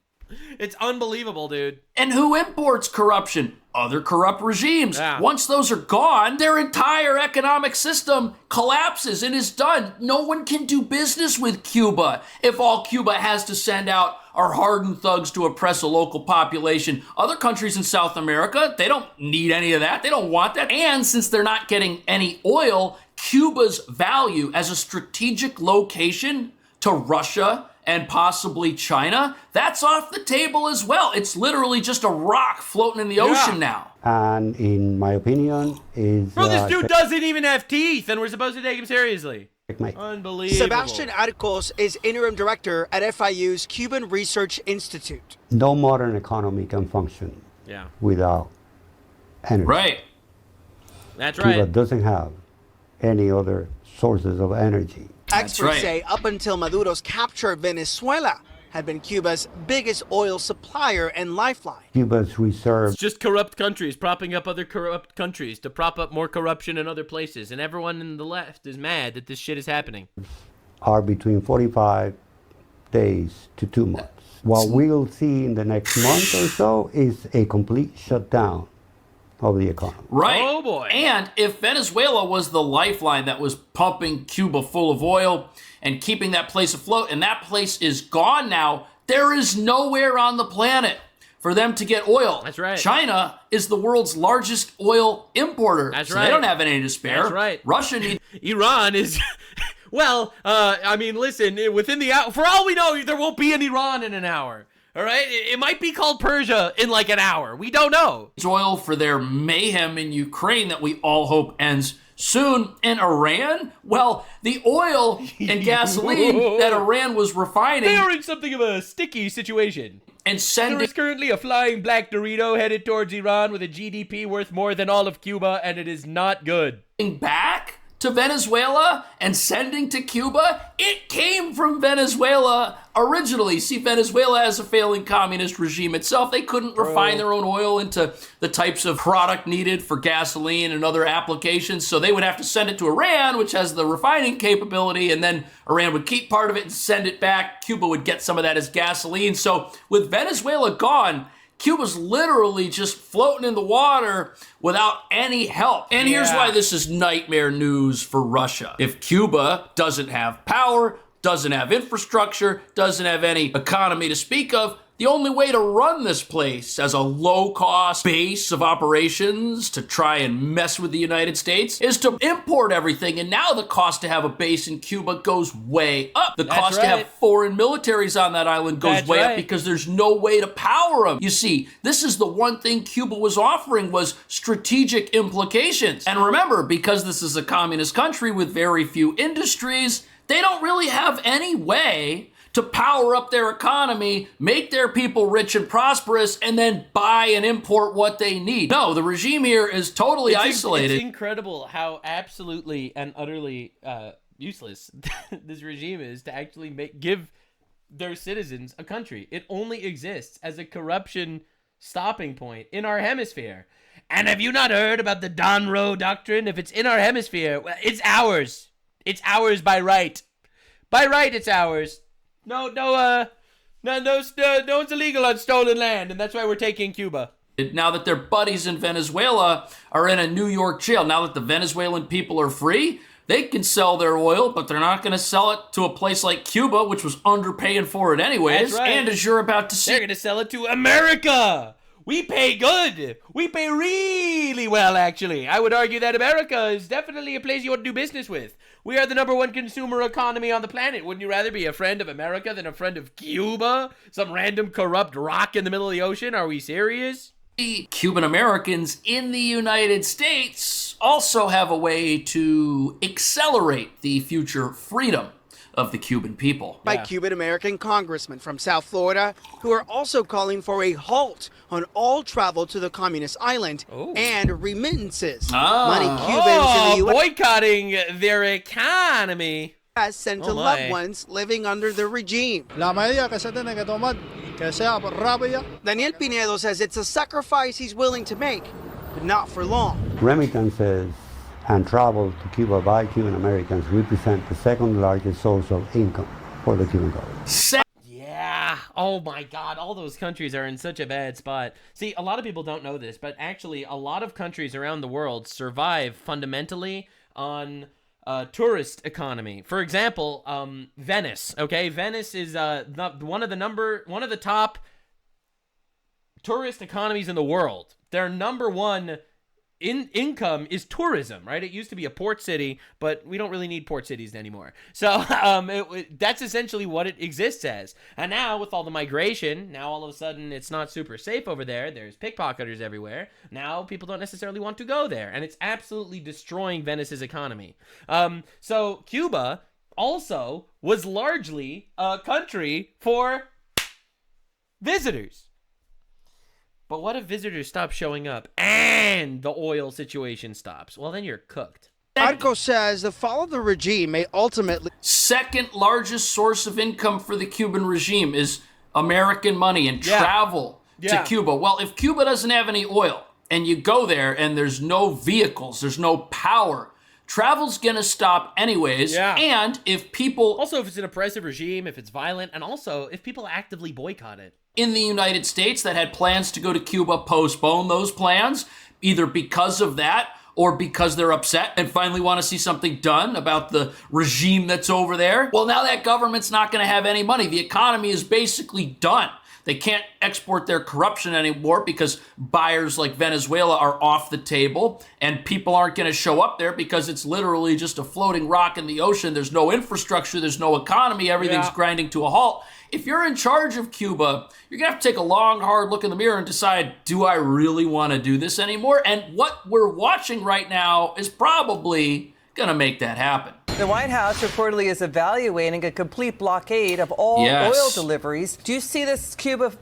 It's unbelievable, dude. And who imports corruption? Other corrupt regimes. Yeah. Once those are gone, their entire economic system collapses and is done. No one can do business with Cuba if all Cuba has to send out are hardened thugs to oppress a local population. Other countries in South America, they don't need any of that. They don't want that. And since they're not getting any oil, Cuba's value as a strategic location to Russia and possibly China, that's off the table as well. It's literally just a rock floating in the ocean now. And in my opinion, is... Bro, this dude doesn't even have teeth, and we're supposed to take him seriously. Unbelievable. Sebastian Arcos is interim director at FIU's Cuban Research Institute. No modern economy can function without energy. Right. That's Cuba right. doesn't have any other sources of energy. Experts say up until Maduro's capture, Venezuela had been Cuba's biggest oil supplier and lifeline. Cuba's reserves It's just corrupt countries propping up other corrupt countries to prop up more corruption in other places, and everyone in the left is mad that this shit is happening. are between 45 days to 2 months. What we'll see in the next month or so is a complete shutdown of the economy. Right. Oh boy. And if Venezuela was the lifeline that was pumping Cuba full of oil and keeping that place afloat, and that place is gone now, there is nowhere on the planet for them to get oil. That's right. China is the world's largest oil importer. That's so right. They don't have any to spare. That's right. Russia needs... Iran is... Well, I mean, listen, within the hour... For all we know, there won't be an Iran in an hour. All right? It might be called Persia in like an hour. We don't know. It's oil for their mayhem in Ukraine that we all hope ends soon. And Iran? Well, the oil and gasoline that Iran was refining... They are in something of a sticky situation. And sending... There is currently a flying black Dorito headed towards Iran with a GDP worth more than all of Cuba, and it is not good. Back to Venezuela and sending to Cuba, it came from Venezuela originally. See, Venezuela has a failing communist regime itself. They couldn't refine their own oil into the types of product needed for gasoline and other applications, so they would have to send it to Iran, which has the refining capability, and then Iran would keep part of it and send it back. Cuba would get some of that as gasoline. So with Venezuela gone, Cuba's literally just floating in the water without any help. And here's why this is nightmare news for Russia. If Cuba doesn't have power, doesn't have infrastructure, doesn't have any economy to speak of, the only way to run this place as a low-cost base of operations to try and mess with the United States is to import everything. And now the cost to have a base in Cuba goes way up. The cost to have foreign militaries on that island goes way up because there's no way to power them. You see, this is the one thing Cuba was offering was strategic implications. And remember, because this is a communist country with very few industries, they don't really have any way to power up their economy, make their people rich and prosperous, and then buy and import what they need. No, the regime here is totally isolated. It's incredible how absolutely and utterly useless this regime is to actually give their citizens a country. It only exists as a corruption stopping point in our hemisphere. And have you not heard about the Don Roe doctrine? If it's in our hemisphere, well, it's ours. It's ours by right. By right, it's ours. No one's illegal on stolen land, and that's why we're taking Cuba. Now that their buddies in Venezuela are in a New York jail, now that the Venezuelan people are free, They can sell their oil, but they're not going to sell it to a place like Cuba, which was underpaying for it anyways. That's right. And as you're about to see, they're going to sell it to America. We pay good. We pay really well, actually. I would argue that America is definitely a place you want to do business with. We are the #1 consumer economy on the planet. Wouldn't you rather be a friend of America than a friend of Cuba? Some random corrupt rock in the middle of the ocean? Are we serious? Cuban Americans in the United States also have a way to accelerate the future freedom of the Cuban people. By Cuban American congressmen from South Florida who are also calling for a halt on all travel to the communist island and remittances. Money Cubans in the U.S. boycotting their economy. Sent to loved ones living under the regime. Daniel Pinedo says it's a sacrifice he's willing to make, but not for long. Remittances and travel to Cuba by Cuban Americans represent the second largest source of income for the Cuban government. Yeah. Oh my God. All those countries are in such a bad spot. See, a lot of people don't know this, but actually a lot of countries around the world survive fundamentally on tourist economy. For example, Venice. Okay, Venice is one of the top tourist economies in the world. Their #1 income is tourism, right? It used to be a port city, but we don't really need port cities anymore. So that's essentially what it exists as. And now with all the migration, now all of a sudden it's not super safe over there. There's pickpocketers everywhere. Now people don't necessarily want to go there, and it's absolutely destroying Venice's economy. So Cuba also was largely a country for visitors. But what if visitors stop showing up and the oil situation stops? Well, then you're cooked. Arco says the fall of the regime may ultimately... Second largest source of income for the Cuban regime is American money and travel to Cuba. Well, if Cuba doesn't have any oil and you go there and there's no vehicles, there's no power, travel's gonna stop anyways. And if people... Also, if it's an oppressive regime, if it's violent, and also if people actively boycott it. In the United States that had plans to go to Cuba postpone those plans, either because of that or because they're upset and finally want to see something done about the regime that's over there. Well, now that government's not going to have any money. The economy is basically done. They can't export their corruption anymore because buyers like Venezuela are off the table, and people aren't going to show up there because it's literally just a floating rock in the ocean. There's no infrastructure. There's no economy. Everything's grinding to a halt. If you're in charge of Cuba, you're going to have to take a long, hard look in the mirror and decide, do I really want to do this anymore? And what we're watching right now is probably going to make that happen. The White House reportedly is evaluating a complete blockade of all oil deliveries. Do you see this Cuba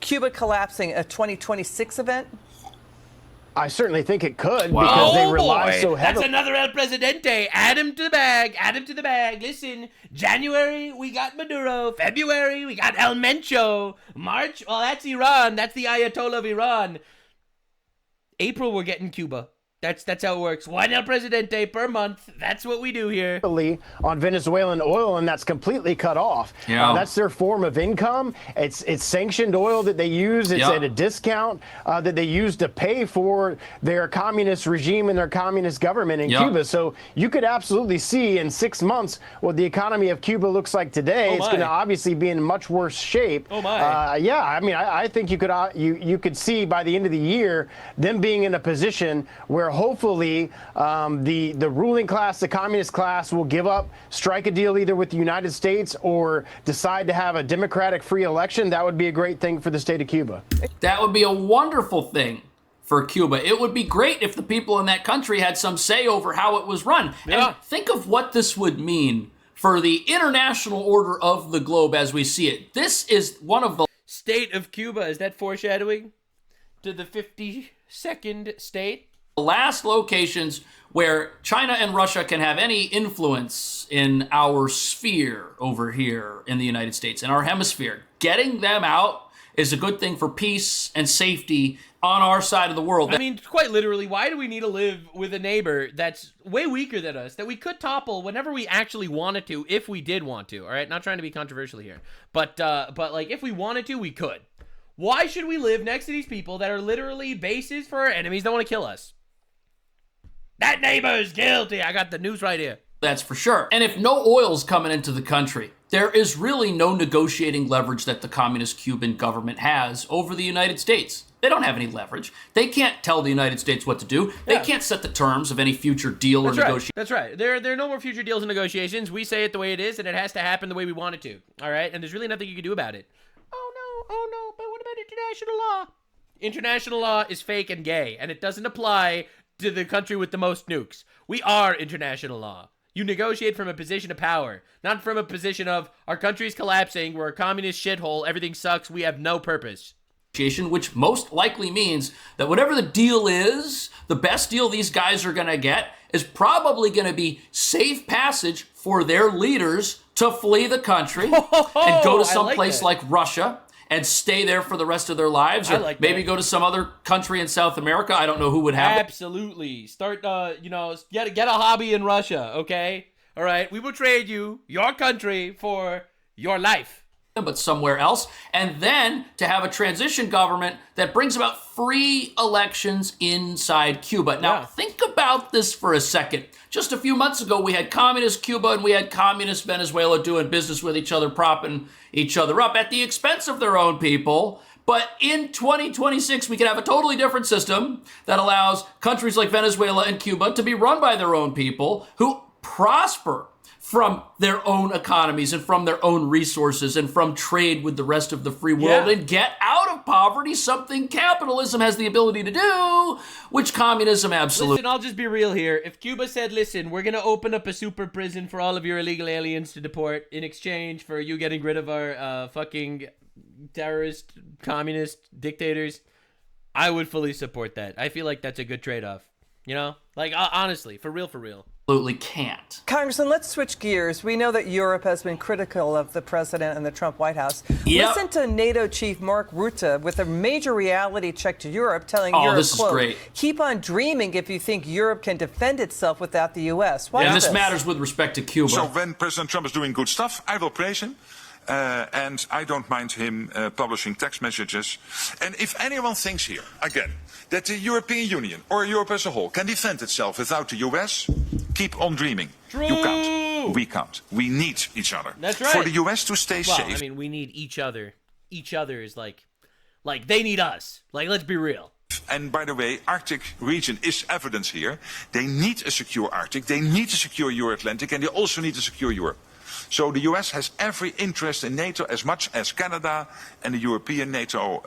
collapsing a 2026 event? I certainly think it could because they rely so heavily. That's another El Presidente. Add him to the bag. Add him to the bag. Listen, January, we got Maduro. February, we got El Mencho. March, well, that's Iran. That's the Ayatollah of Iran. April, we're getting Cuba. That's how it works. One El Presidente per month. That's what we do here. On Venezuelan oil, and that's completely cut off. That's their form of income. It's sanctioned oil that they use. It's at a discount that they use to pay for their communist regime and their communist government in Cuba. So you could absolutely see in 6 months what the economy of Cuba looks like today. It's going to obviously be in much worse shape. I think you could see by the end of the year them being in a position where hopefully the ruling class, the communist class, will give up, strike a deal either with the United States or decide to have a democratic free election. That would be a great thing for the state of Cuba. That would be a wonderful thing for Cuba. It would be great if the people in that country had some say over how it was run. And think of what this would mean for the international order of the globe as we see it. This is one of the... State of Cuba, is that foreshadowing to the 52nd state? Last locations where China and Russia can have any influence in our sphere over here in the United States, in our hemisphere. Getting them out is a good thing for peace and safety on our side of the world. I mean, quite literally, why do we need to live with a neighbor that's way weaker than us, that we could topple whenever we actually wanted to, if we did want to, all right? Not trying to be controversial here, but like, if we wanted to, we could. Why should we live next to these people that are literally bases for our enemies that want to kill us? That neighbor is guilty. I got the news right here. That's for sure. And if no oil's coming into the country, there is really no negotiating leverage that the communist Cuban government has over the United States. They don't have any leverage. They can't tell the United States what to do. They can't set the terms of any future deal or negotiation. That's right. There are no more future deals and negotiations. We say it the way it is, and it has to happen the way we want it to. All right? And there's really nothing you can do about it. Oh, no. But what about international law? International law is fake and gay, and it doesn't apply to the country with the most nukes. We are international law. You negotiate from a position of power, not from a position of our country's collapsing, we're a communist shithole, everything sucks, we have no purpose. Which most likely means that whatever the deal is, the best deal these guys are going to get is probably going to be safe passage for their leaders to flee the country and go to some place like Russia and stay there for the rest of their lives, or maybe go to some other country in South America. I don't know who would have Absolutely. Start, get a hobby in Russia, okay? All right, we will trade you, your country, for your life. But somewhere else, and then to have a transition government that brings about free elections inside Cuba. Now, think about this for a second. Just a few months ago, we had communist Cuba and we had communist Venezuela doing business with each other, propping each other up at the expense of their own people. But in 2026, we can have a totally different system that allows countries like Venezuela and Cuba to be run by their own people who prosper from their own economies and from their own resources and from trade with the rest of the free world and get out of poverty, something capitalism has the ability to do, which communism absolutely. Listen, I'll just be real here. If Cuba said, listen, we're going to open up a super prison for all of your illegal aliens to deport in exchange for you getting rid of our fucking terrorist, communist dictators, I would fully support that. I feel like that's a good trade-off. You know? Like, honestly, for real. Absolutely can't. Congressman, let's switch gears. We know that Europe has been critical of the president and the Trump White House. Listen to NATO Chief Mark Rutte with a major reality check to Europe, telling Europe, this is quote, great. keep on dreaming if you think Europe can defend itself without the U.S. Why and is this matters with respect to Cuba. So when President Trump is doing good stuff, I will praise him. And I don't mind him publishing text messages. And if anyone thinks here, again, that the European Union or Europe as a whole can defend itself without the US, keep on dreaming. True. You can't. We can't. We need each other. That's right. For the US to stay safe. I mean, we need each other. Each other is like they need us. Like, let's be real. And by the way, Arctic region is evidence here. They need a secure Arctic. They need a secure Euro-Atlantic. And they also need a secure Europe. So the US has every interest in NATO as much as Canada and the European NATO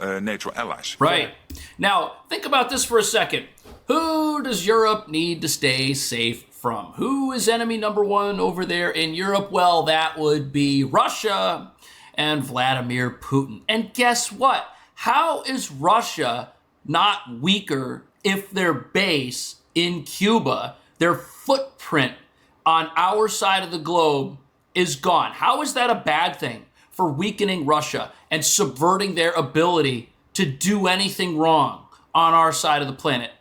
allies. Right. Now, think about this for a second. Who does Europe need to stay safe from? Who is enemy number one over there in Europe? Well, that would be Russia and Vladimir Putin. And guess what? How is Russia not weaker if their base in Cuba, their footprint on our side of the globe, is gone? How is that a bad thing for weakening Russia and subverting their ability to do anything wrong on our side of the planet?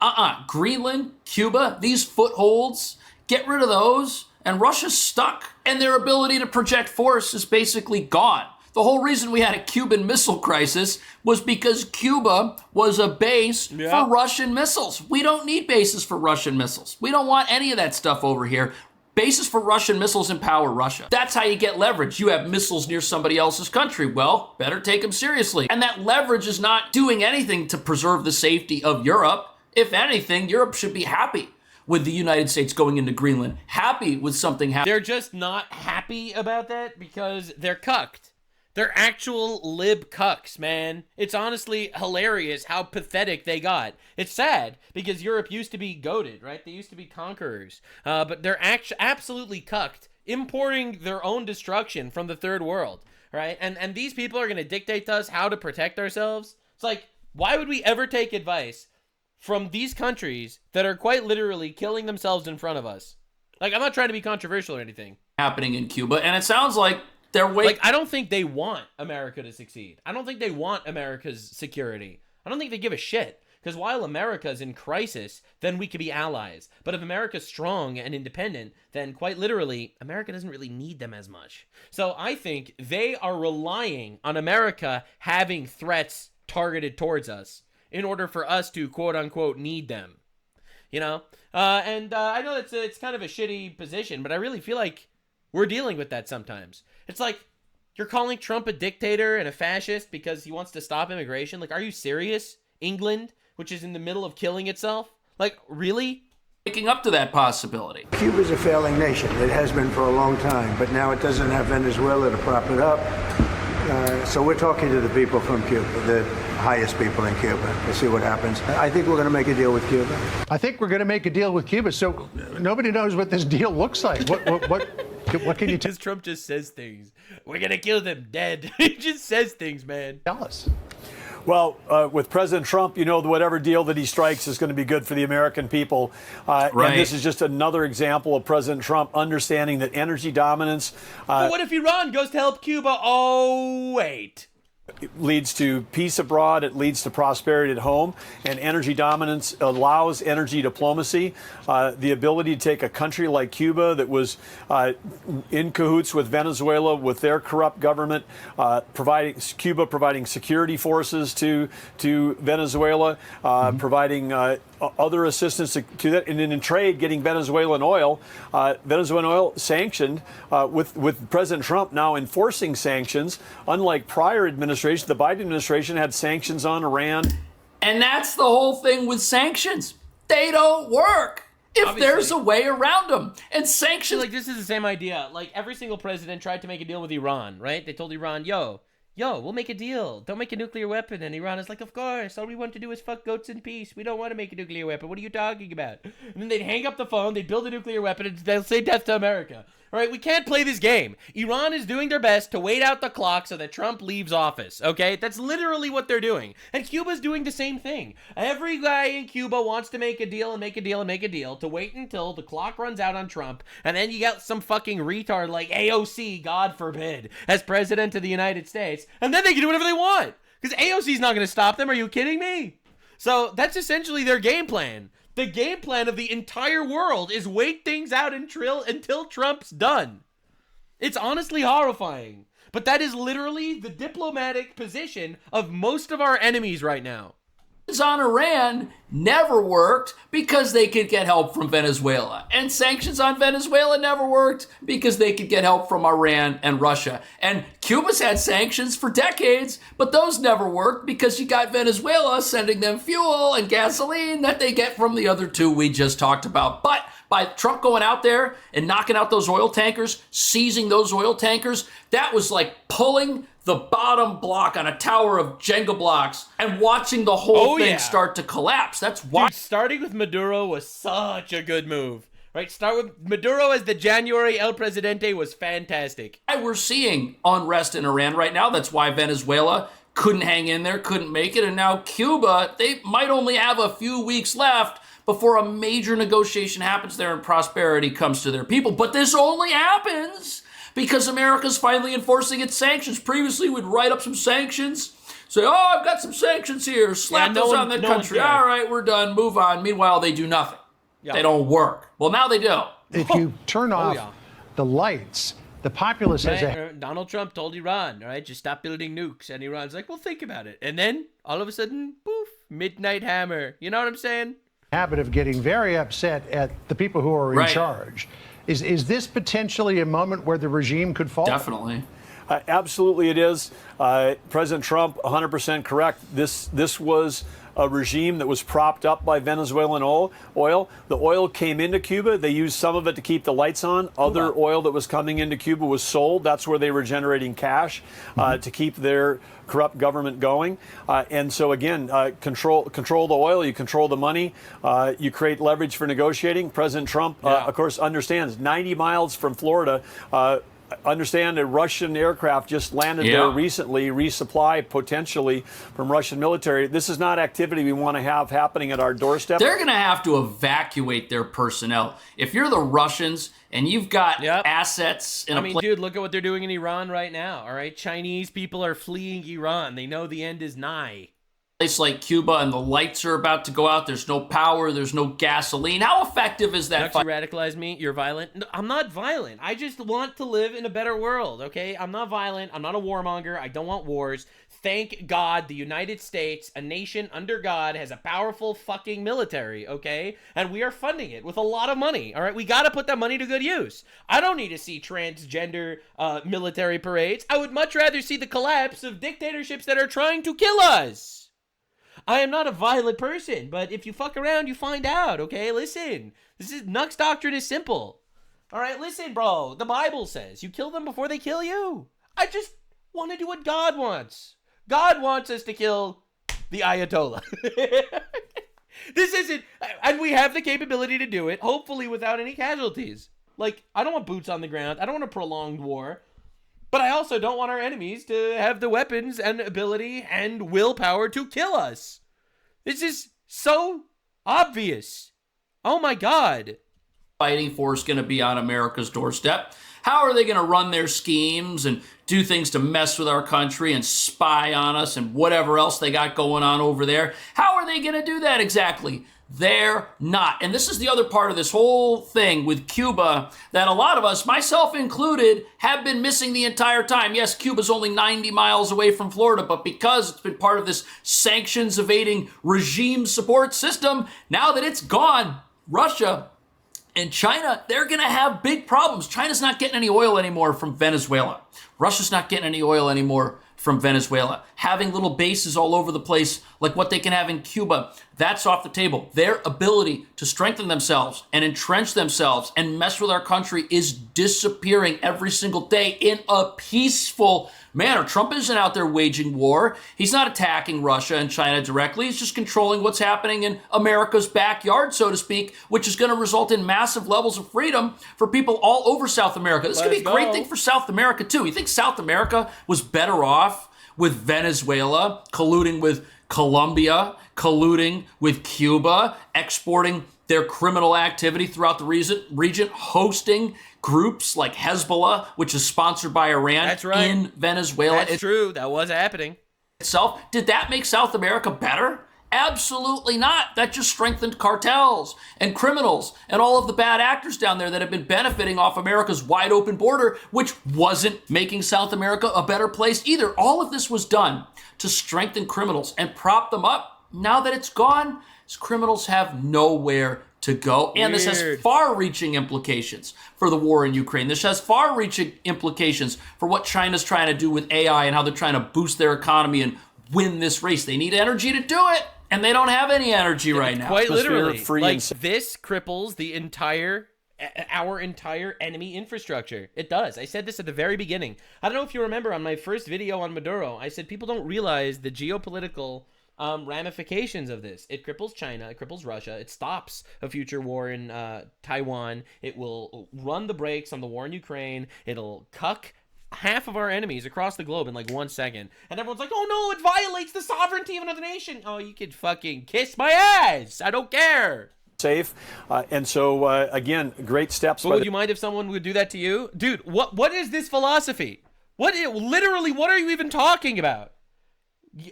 Greenland, Cuba, these footholds, get rid of those, and Russia's stuck. And their ability to project force is basically gone. The whole reason we had a Cuban Missile Crisis was because Cuba was a base for Russian missiles. We don't need bases for Russian missiles. We don't want any of that stuff over here. Bases for Russian missiles empower Russia. That's how you get leverage. You have missiles near somebody else's country. Well, better take them seriously. And that leverage is not doing anything to preserve the safety of Europe. If anything, Europe should be happy with the United States going into Greenland. Happy with something happening. They're just not happy about that because they're cucked. They're actual lib cucks, man. It's honestly hilarious how pathetic they got. It's sad because Europe used to be goated, right? They used to be conquerors. But they're absolutely cucked, importing their own destruction from the third world, right? And these people are going to dictate to us how to protect ourselves. It's like, why would we ever take advice from these countries that are quite literally killing themselves in front of us? Like, I'm not trying to be controversial or anything. Happening in Cuba, and it sounds like they're waiting. Like, I don't think they want America to succeed. I don't think they want America's security. I don't think they give a shit. Because while America's in crisis, then we could be allies. But if America's strong and independent, then quite literally, America doesn't really need them as much. So I think they are relying on America having threats targeted towards us in order for us to, quote unquote, need them. you know? And I know it's kind of a shitty position, but I really feel like we're dealing with that sometimes. It's like, you're calling Trump a dictator and a fascist because he wants to stop immigration? Like, are you serious? England, which is in the middle of killing itself? Like, really? Waking up to that possibility. Cuba's a failing nation. It has been for a long time, but now it doesn't have Venezuela to prop it up. So we're talking to the people from Cuba, the highest people in Cuba, to see what happens. I think we're going to make a deal with Cuba. I think we're going to make a deal with Cuba. So nobody knows what this deal looks like. What can you tell? Trump just says things. We're going to kill them dead. He just says things, man. Tell us. Well, with President Trump, you know, whatever deal that he strikes is going to be good for the American people. Right. And this is just another example of President Trump understanding that energy dominance. But what if Iran goes to help Cuba? Oh, wait. It leads to peace abroad, it leads to prosperity at home, and energy dominance allows energy diplomacy, the ability to take a country like Cuba that was in cahoots with Venezuela with their corrupt government, Cuba providing security forces to Venezuela, providing other assistance to that, and in trade getting Venezuelan oil sanctioned with President Trump now enforcing sanctions, unlike prior administrations. The Biden administration had sanctions on Iran. And that's the whole thing with sanctions. They don't work if there's a way around them. And sanctions... Like, this is the same idea. Like, every single president tried to make a deal with Iran, right? They told Iran, yo, we'll make a deal. Don't make a nuclear weapon. And Iran is like, of course. All we want to do is fuck goats in peace. We don't want to make a nuclear weapon. What are you talking about? And then they'd hang up the phone. They'd build a nuclear weapon. And they'll say death to America. All right, we can't play this game. Iran is doing their best to wait out the clock so that Trump leaves office, okay? That's literally what they're doing. And Cuba's doing the same thing. Every guy in Cuba wants to make a deal and make a deal and make a deal to wait until the clock runs out on Trump, and then you got some fucking retard like AOC, God forbid, as president of the United States, and then they can do whatever they want. Because AOC's not going to stop them. Are you kidding me? So that's essentially their game plan. The game plan of the entire world is wait things out until Trump's done. It's honestly horrifying. But that is literally the diplomatic position of most of our enemies right now. On Iran never worked because they could get help from Venezuela. And sanctions on Venezuela never worked because they could get help from Iran and Russia. And Cuba's had sanctions for decades, but those never worked because you got Venezuela sending them fuel and gasoline that they get from the other two we just talked about. But by Trump going out there and knocking out those oil tankers, seizing those oil tankers, that was like pulling the bottom block on a tower of Jenga blocks and watching the whole thing start to collapse. That's why. Dude, starting with Maduro was such a good move. Right? Start with Maduro as the January El Presidente was fantastic. We're seeing unrest in Iran right now. That's why Venezuela couldn't hang in there, couldn't make it. And now Cuba, they might only have a few weeks left before a major negotiation happens there and prosperity comes to their people. But this only happens because America's finally enforcing its sanctions. Previously, we'd write up some sanctions, say, oh, I've got some sanctions here, slap those on the country. All right, we're done, move on. Meanwhile, they do nothing. Yeah. They don't work. Well, now they do. If you turn off the lights, the populace has Donald Trump told Iran, all right, just stop building nukes. And Iran's like, well, think about it. And then, all of a sudden, poof, midnight hammer. You know what I'm saying? Habit of getting very upset at the people who are in charge. Is this potentially a moment where the regime could fall? Definitely. Absolutely it is. President Trump, 100% correct. This was a regime that was propped up by Venezuelan oil. The oil came into Cuba. They used some of it to keep the lights on. Other oil that was coming into Cuba was sold. That's where they were generating cash to keep their corrupt government going. And so again, control the oil, you control the money, you create leverage for negotiating. President Trump, of course, understands 90 miles from Florida, understand a Russian aircraft just landed there recently, resupply potentially from Russian military. This is not activity we want to have happening at our doorstep. They're going to have to evacuate their personnel. If you're the Russians and you've got assets in dude, look at what they're doing in Iran right now, all right? Chinese people are fleeing Iran. They know the end is nigh. Place like Cuba and the lights are about to go out. There's no power. There's no gasoline. How effective is that? You radicalize me? You're violent? No, I'm not violent. I just want to live in a better world, okay? I'm not violent. I'm not a warmonger. I don't want wars. thank God the United States, a nation under God, has a powerful fucking military, okay? And we are funding it with a lot of money, all right? We got to put that money to good use. I don't need to see transgender military parades. I would much rather see the collapse of dictatorships that are trying to kill us. I am not a violent person, but if you fuck around, you find out, okay? Listen, Nux doctrine is simple. All right, listen, bro. The Bible says you kill them before they kill you. I just want to do what God wants. God wants us to kill the Ayatollah. This isn't, and we have the capability to do it, hopefully without any casualties. Like, I don't want boots on the ground. I don't want a prolonged war. But I also don't want our enemies to have the weapons and ability and willpower to kill us. This is so obvious. Oh my God. Fighting force going to be on America's doorstep. How are they going to run their schemes and do things to mess with our country and spy on us and whatever else they got going on over there? How are they going to do that exactly? They're not. And this is the other part of this whole thing with Cuba that a lot of us, myself included, have been missing the entire time. Yes, Cuba's only 90 miles away from Florida, but because it's been part of this sanctions evading regime support system, now that it's gone, Russia and China, they're going to have big problems. China's not getting any oil anymore from Venezuela. Russia's not getting any oil anymore from Venezuela. Having little bases all over the place like what they can have in Cuba, that's off the table. Their ability to strengthen themselves and entrench themselves and mess with our country is disappearing every single day in a peaceful manner. Trump isn't out there waging war. He's not attacking Russia and China directly. He's just controlling what's happening in America's backyard, so to speak, which is going to result in massive levels of freedom for people all over South America. This could be a great thing for South America, too. You think South America was better off with Venezuela, colluding with Colombia, colluding with Cuba, exporting their criminal activity throughout the region, hosting groups like Hezbollah, which is sponsored by Iran. That's right. In Venezuela. That's true. That was happening. Itself. Did that make South America better? Absolutely not. That just strengthened cartels and criminals and all of the bad actors down there that have been benefiting off America's wide open border, which wasn't making South America a better place either. All of this was done to strengthen criminals and prop them up. Now that it's gone, these criminals have nowhere to go. And this has far-reaching implications for the war in Ukraine. This has far-reaching implications for what China's trying to do with AI and how they're trying to boost their economy and win this race. They need energy to do it, and they don't have any energy right now. Quite literally. Like, this cripples our entire enemy infrastructure. It does. I said this at the very beginning. I don't know if you remember on my first video on Maduro, I said people don't realize the geopolitical ramifications of this. It cripples China, it cripples Russia, it stops a future war in Taiwan, it will run the brakes on the war in Ukraine, it'll cuck half of our enemies across the globe in like 1 second. And everyone's like, oh no, it violates the sovereignty of another nation. Oh, you could fucking kiss my ass. I don't care. Safe. And so, again, great steps. But would you mind if someone would do that to you? Dude, what is this philosophy? Literally, what are you even talking about?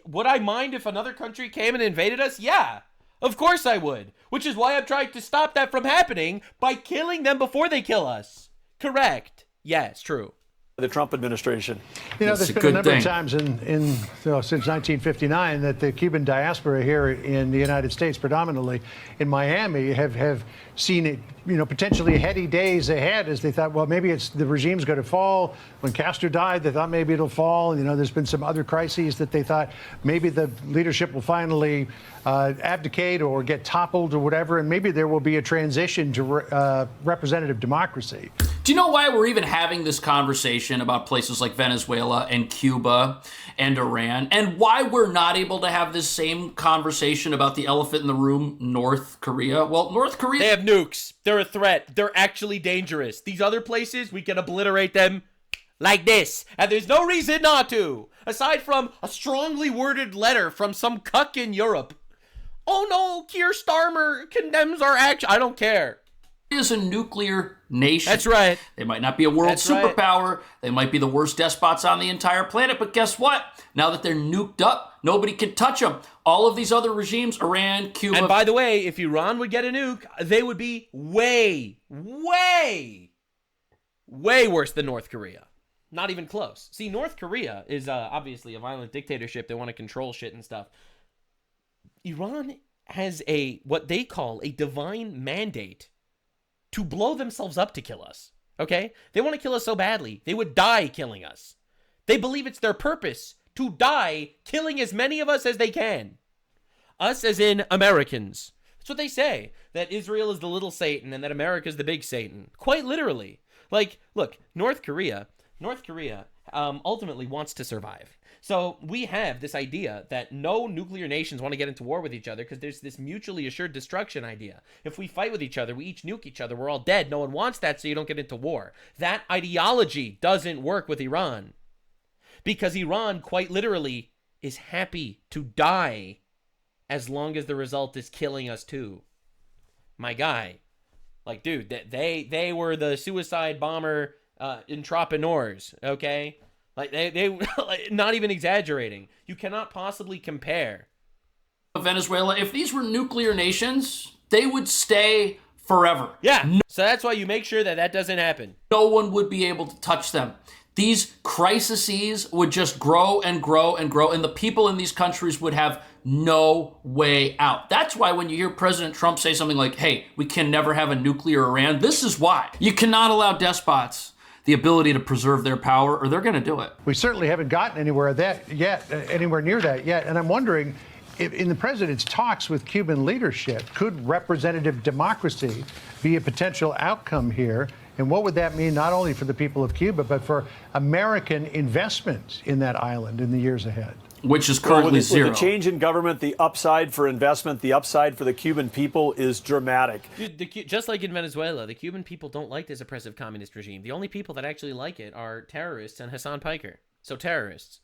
Would I mind if another country came and invaded us? Yeah, of course I would. Which is why I'm trying to stop that from happening by killing them before they kill us. Correct. Yes, true. The Trump administration. You know, there's been a number of times since 1959 that the Cuban diaspora here in the United States, predominantly in Miami, have seen it, potentially heady days ahead as they thought, well, maybe the regime's going to fall. When Castro died, they thought maybe it'll fall. There's been some other crises that they thought maybe the leadership will finally abdicate or get toppled or whatever, and maybe there will be a transition to representative democracy. Do you know why we're even having this conversation about places like Venezuela and Cuba and Iran, and why we're not able to have this same conversation about the elephant in the room, North Korea? Well, North Korea... They have nukes. They're a threat. They're actually dangerous. These other places, we can obliterate them like this, and there's no reason not to, aside from a strongly worded letter from some cuck in Europe. Oh no, Keir Starmer condemns our action. I don't care. Is a nuclear nation. That's right. They might not be a world superpower. Right. They might be the worst despots on the entire planet. But guess what? Now that they're nuked up, nobody can touch them. All of these other regimes, Iran, Cuba. And by the way, if Iran would get a nuke, they would be way, way, way worse than North Korea. Not even close. See, North Korea is obviously a violent dictatorship. They want to control shit and stuff. Iran has what they call a divine mandate to blow themselves up to kill us. Okay? They want to kill us so badly, they would die killing us. They believe it's their purpose to die killing as many of us as they can. Us as in Americans. That's what they say. That Israel is the little Satan and that America is the big Satan. Quite literally. Like, look, North Korea ultimately wants to survive. So we have this idea that no nuclear nations want to get into war with each other because there's this mutually assured destruction idea. If we fight with each other, we each nuke each other, we're all dead. No one wants that, so you don't get into war. That ideology doesn't work with Iran because Iran quite literally is happy to die as long as the result is killing us too. My guy. Like, dude, they were the suicide bomber entrepreneurs, okay? Like, they like, not even exaggerating. You cannot possibly compare. Venezuela, if these were nuclear nations, they would stay forever. Yeah, so that's why you make sure that doesn't happen. No one would be able to touch them. These crises would just grow and grow and grow, and the people in these countries would have no way out. That's why when you hear President Trump say something like, hey, we can never have a nuclear Iran, this is why. You cannot allow despots the ability to preserve their power, or they're going to do it. We certainly haven't gotten anywhere near that yet. And I'm wondering, if in the president's talks with Cuban leadership, could representative democracy be a potential outcome here? And what would that mean not only for the people of Cuba, but for American investment in that island in the years ahead? Which is currently zero. With the change in government, the upside for investment, the upside for the Cuban people is dramatic. Dude, just like in Venezuela, the Cuban people don't like this oppressive communist regime. The only people that actually like it are terrorists and Hassan Piker. So terrorists.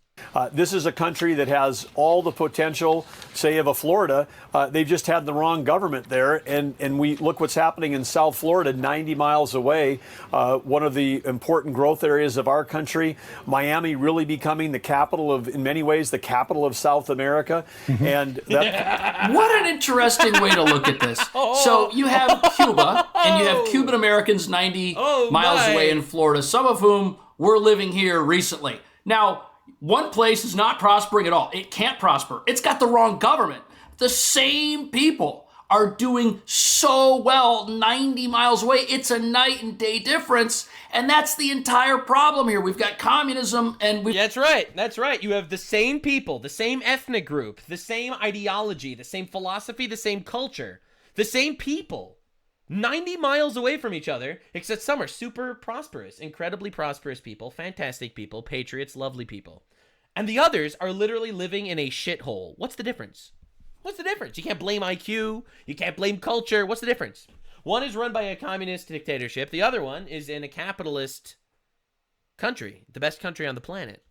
This is a country that has all the potential, say, of a Florida. They've just had the wrong government there. And we look what's happening in South Florida, 90 miles away, one of the important growth areas of our country. Miami really becoming the capital of, in many ways, the capital of South America. And that... What an interesting way to look at this. So you have Cuba, and you have Cuban Americans 90 miles away in Florida, some of whom were living here recently. Now, one place is not prospering at all. It can't prosper. It's got the wrong government. The same people are doing so well 90 miles away. It's a night and day difference. And that's the entire problem here. We've got communism and That's right. That's right. You have the same people, the same ethnic group, the same ideology, the same philosophy, the same culture, the same people. 90 miles away from each other, except some are super prosperous, incredibly prosperous people, fantastic people, patriots, lovely people. And the others are literally living in a shithole. What's the difference? What's the difference? You can't blame IQ. You can't blame culture. What's the difference? One is run by a communist dictatorship. The other one is in a capitalist country, the best country on the planet.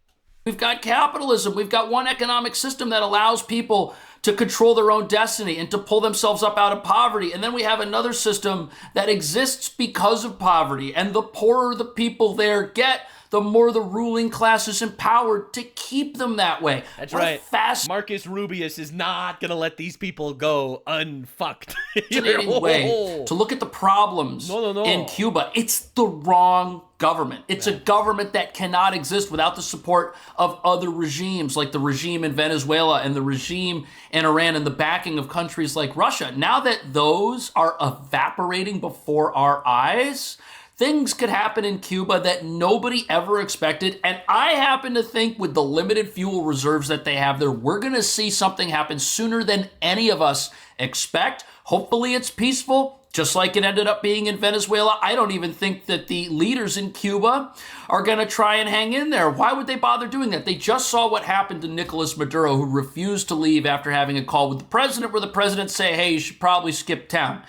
We've got capitalism. We've got one economic system that allows people to control their own destiny and to pull themselves up out of poverty. And then we have another system that exists because of poverty. And the poorer the people there get, the more the ruling class is empowered to keep them that way. That's right. Marcus Rubius is not going to let these people go unfucked. Fascinating way to look at the problems in Cuba. It's the wrong government. It's a government that cannot exist without the support of other regimes, like the regime in Venezuela and the regime in Iran and the backing of countries like Russia. Now that those are evaporating before our eyes, things could happen in Cuba that nobody ever expected. And I happen to think with the limited fuel reserves that they have there, we're going to see something happen sooner than any of us expect. Hopefully it's peaceful, just like it ended up being in Venezuela. I don't even think that the leaders in Cuba are going to try and hang in there. Why would they bother doing that? They just saw what happened to Nicolas Maduro, who refused to leave after having a call with the president, where the president say, hey, you should probably skip town.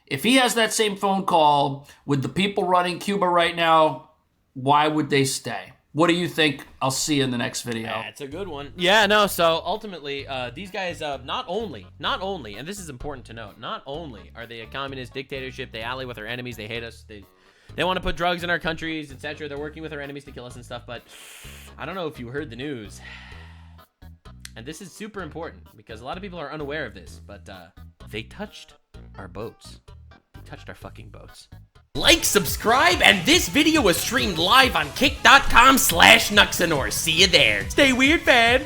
If he has that same phone call with the people running Cuba right now, why would they stay? What do you think? I'll see you in the next video. That's a good one. Yeah, no, so ultimately, these guys, not only, and this is important to note, not only are they a communist dictatorship, they ally with our enemies, they hate us, they want to put drugs in our countries, etc. They're working with our enemies to kill us and stuff, but I don't know if you heard the news. And this is super important, because a lot of people are unaware of this, but they touched our boats. They touched our fucking boats. Like, subscribe, and this video was streamed live on kick.com/Nuxanor. See you there. Stay weird, fam.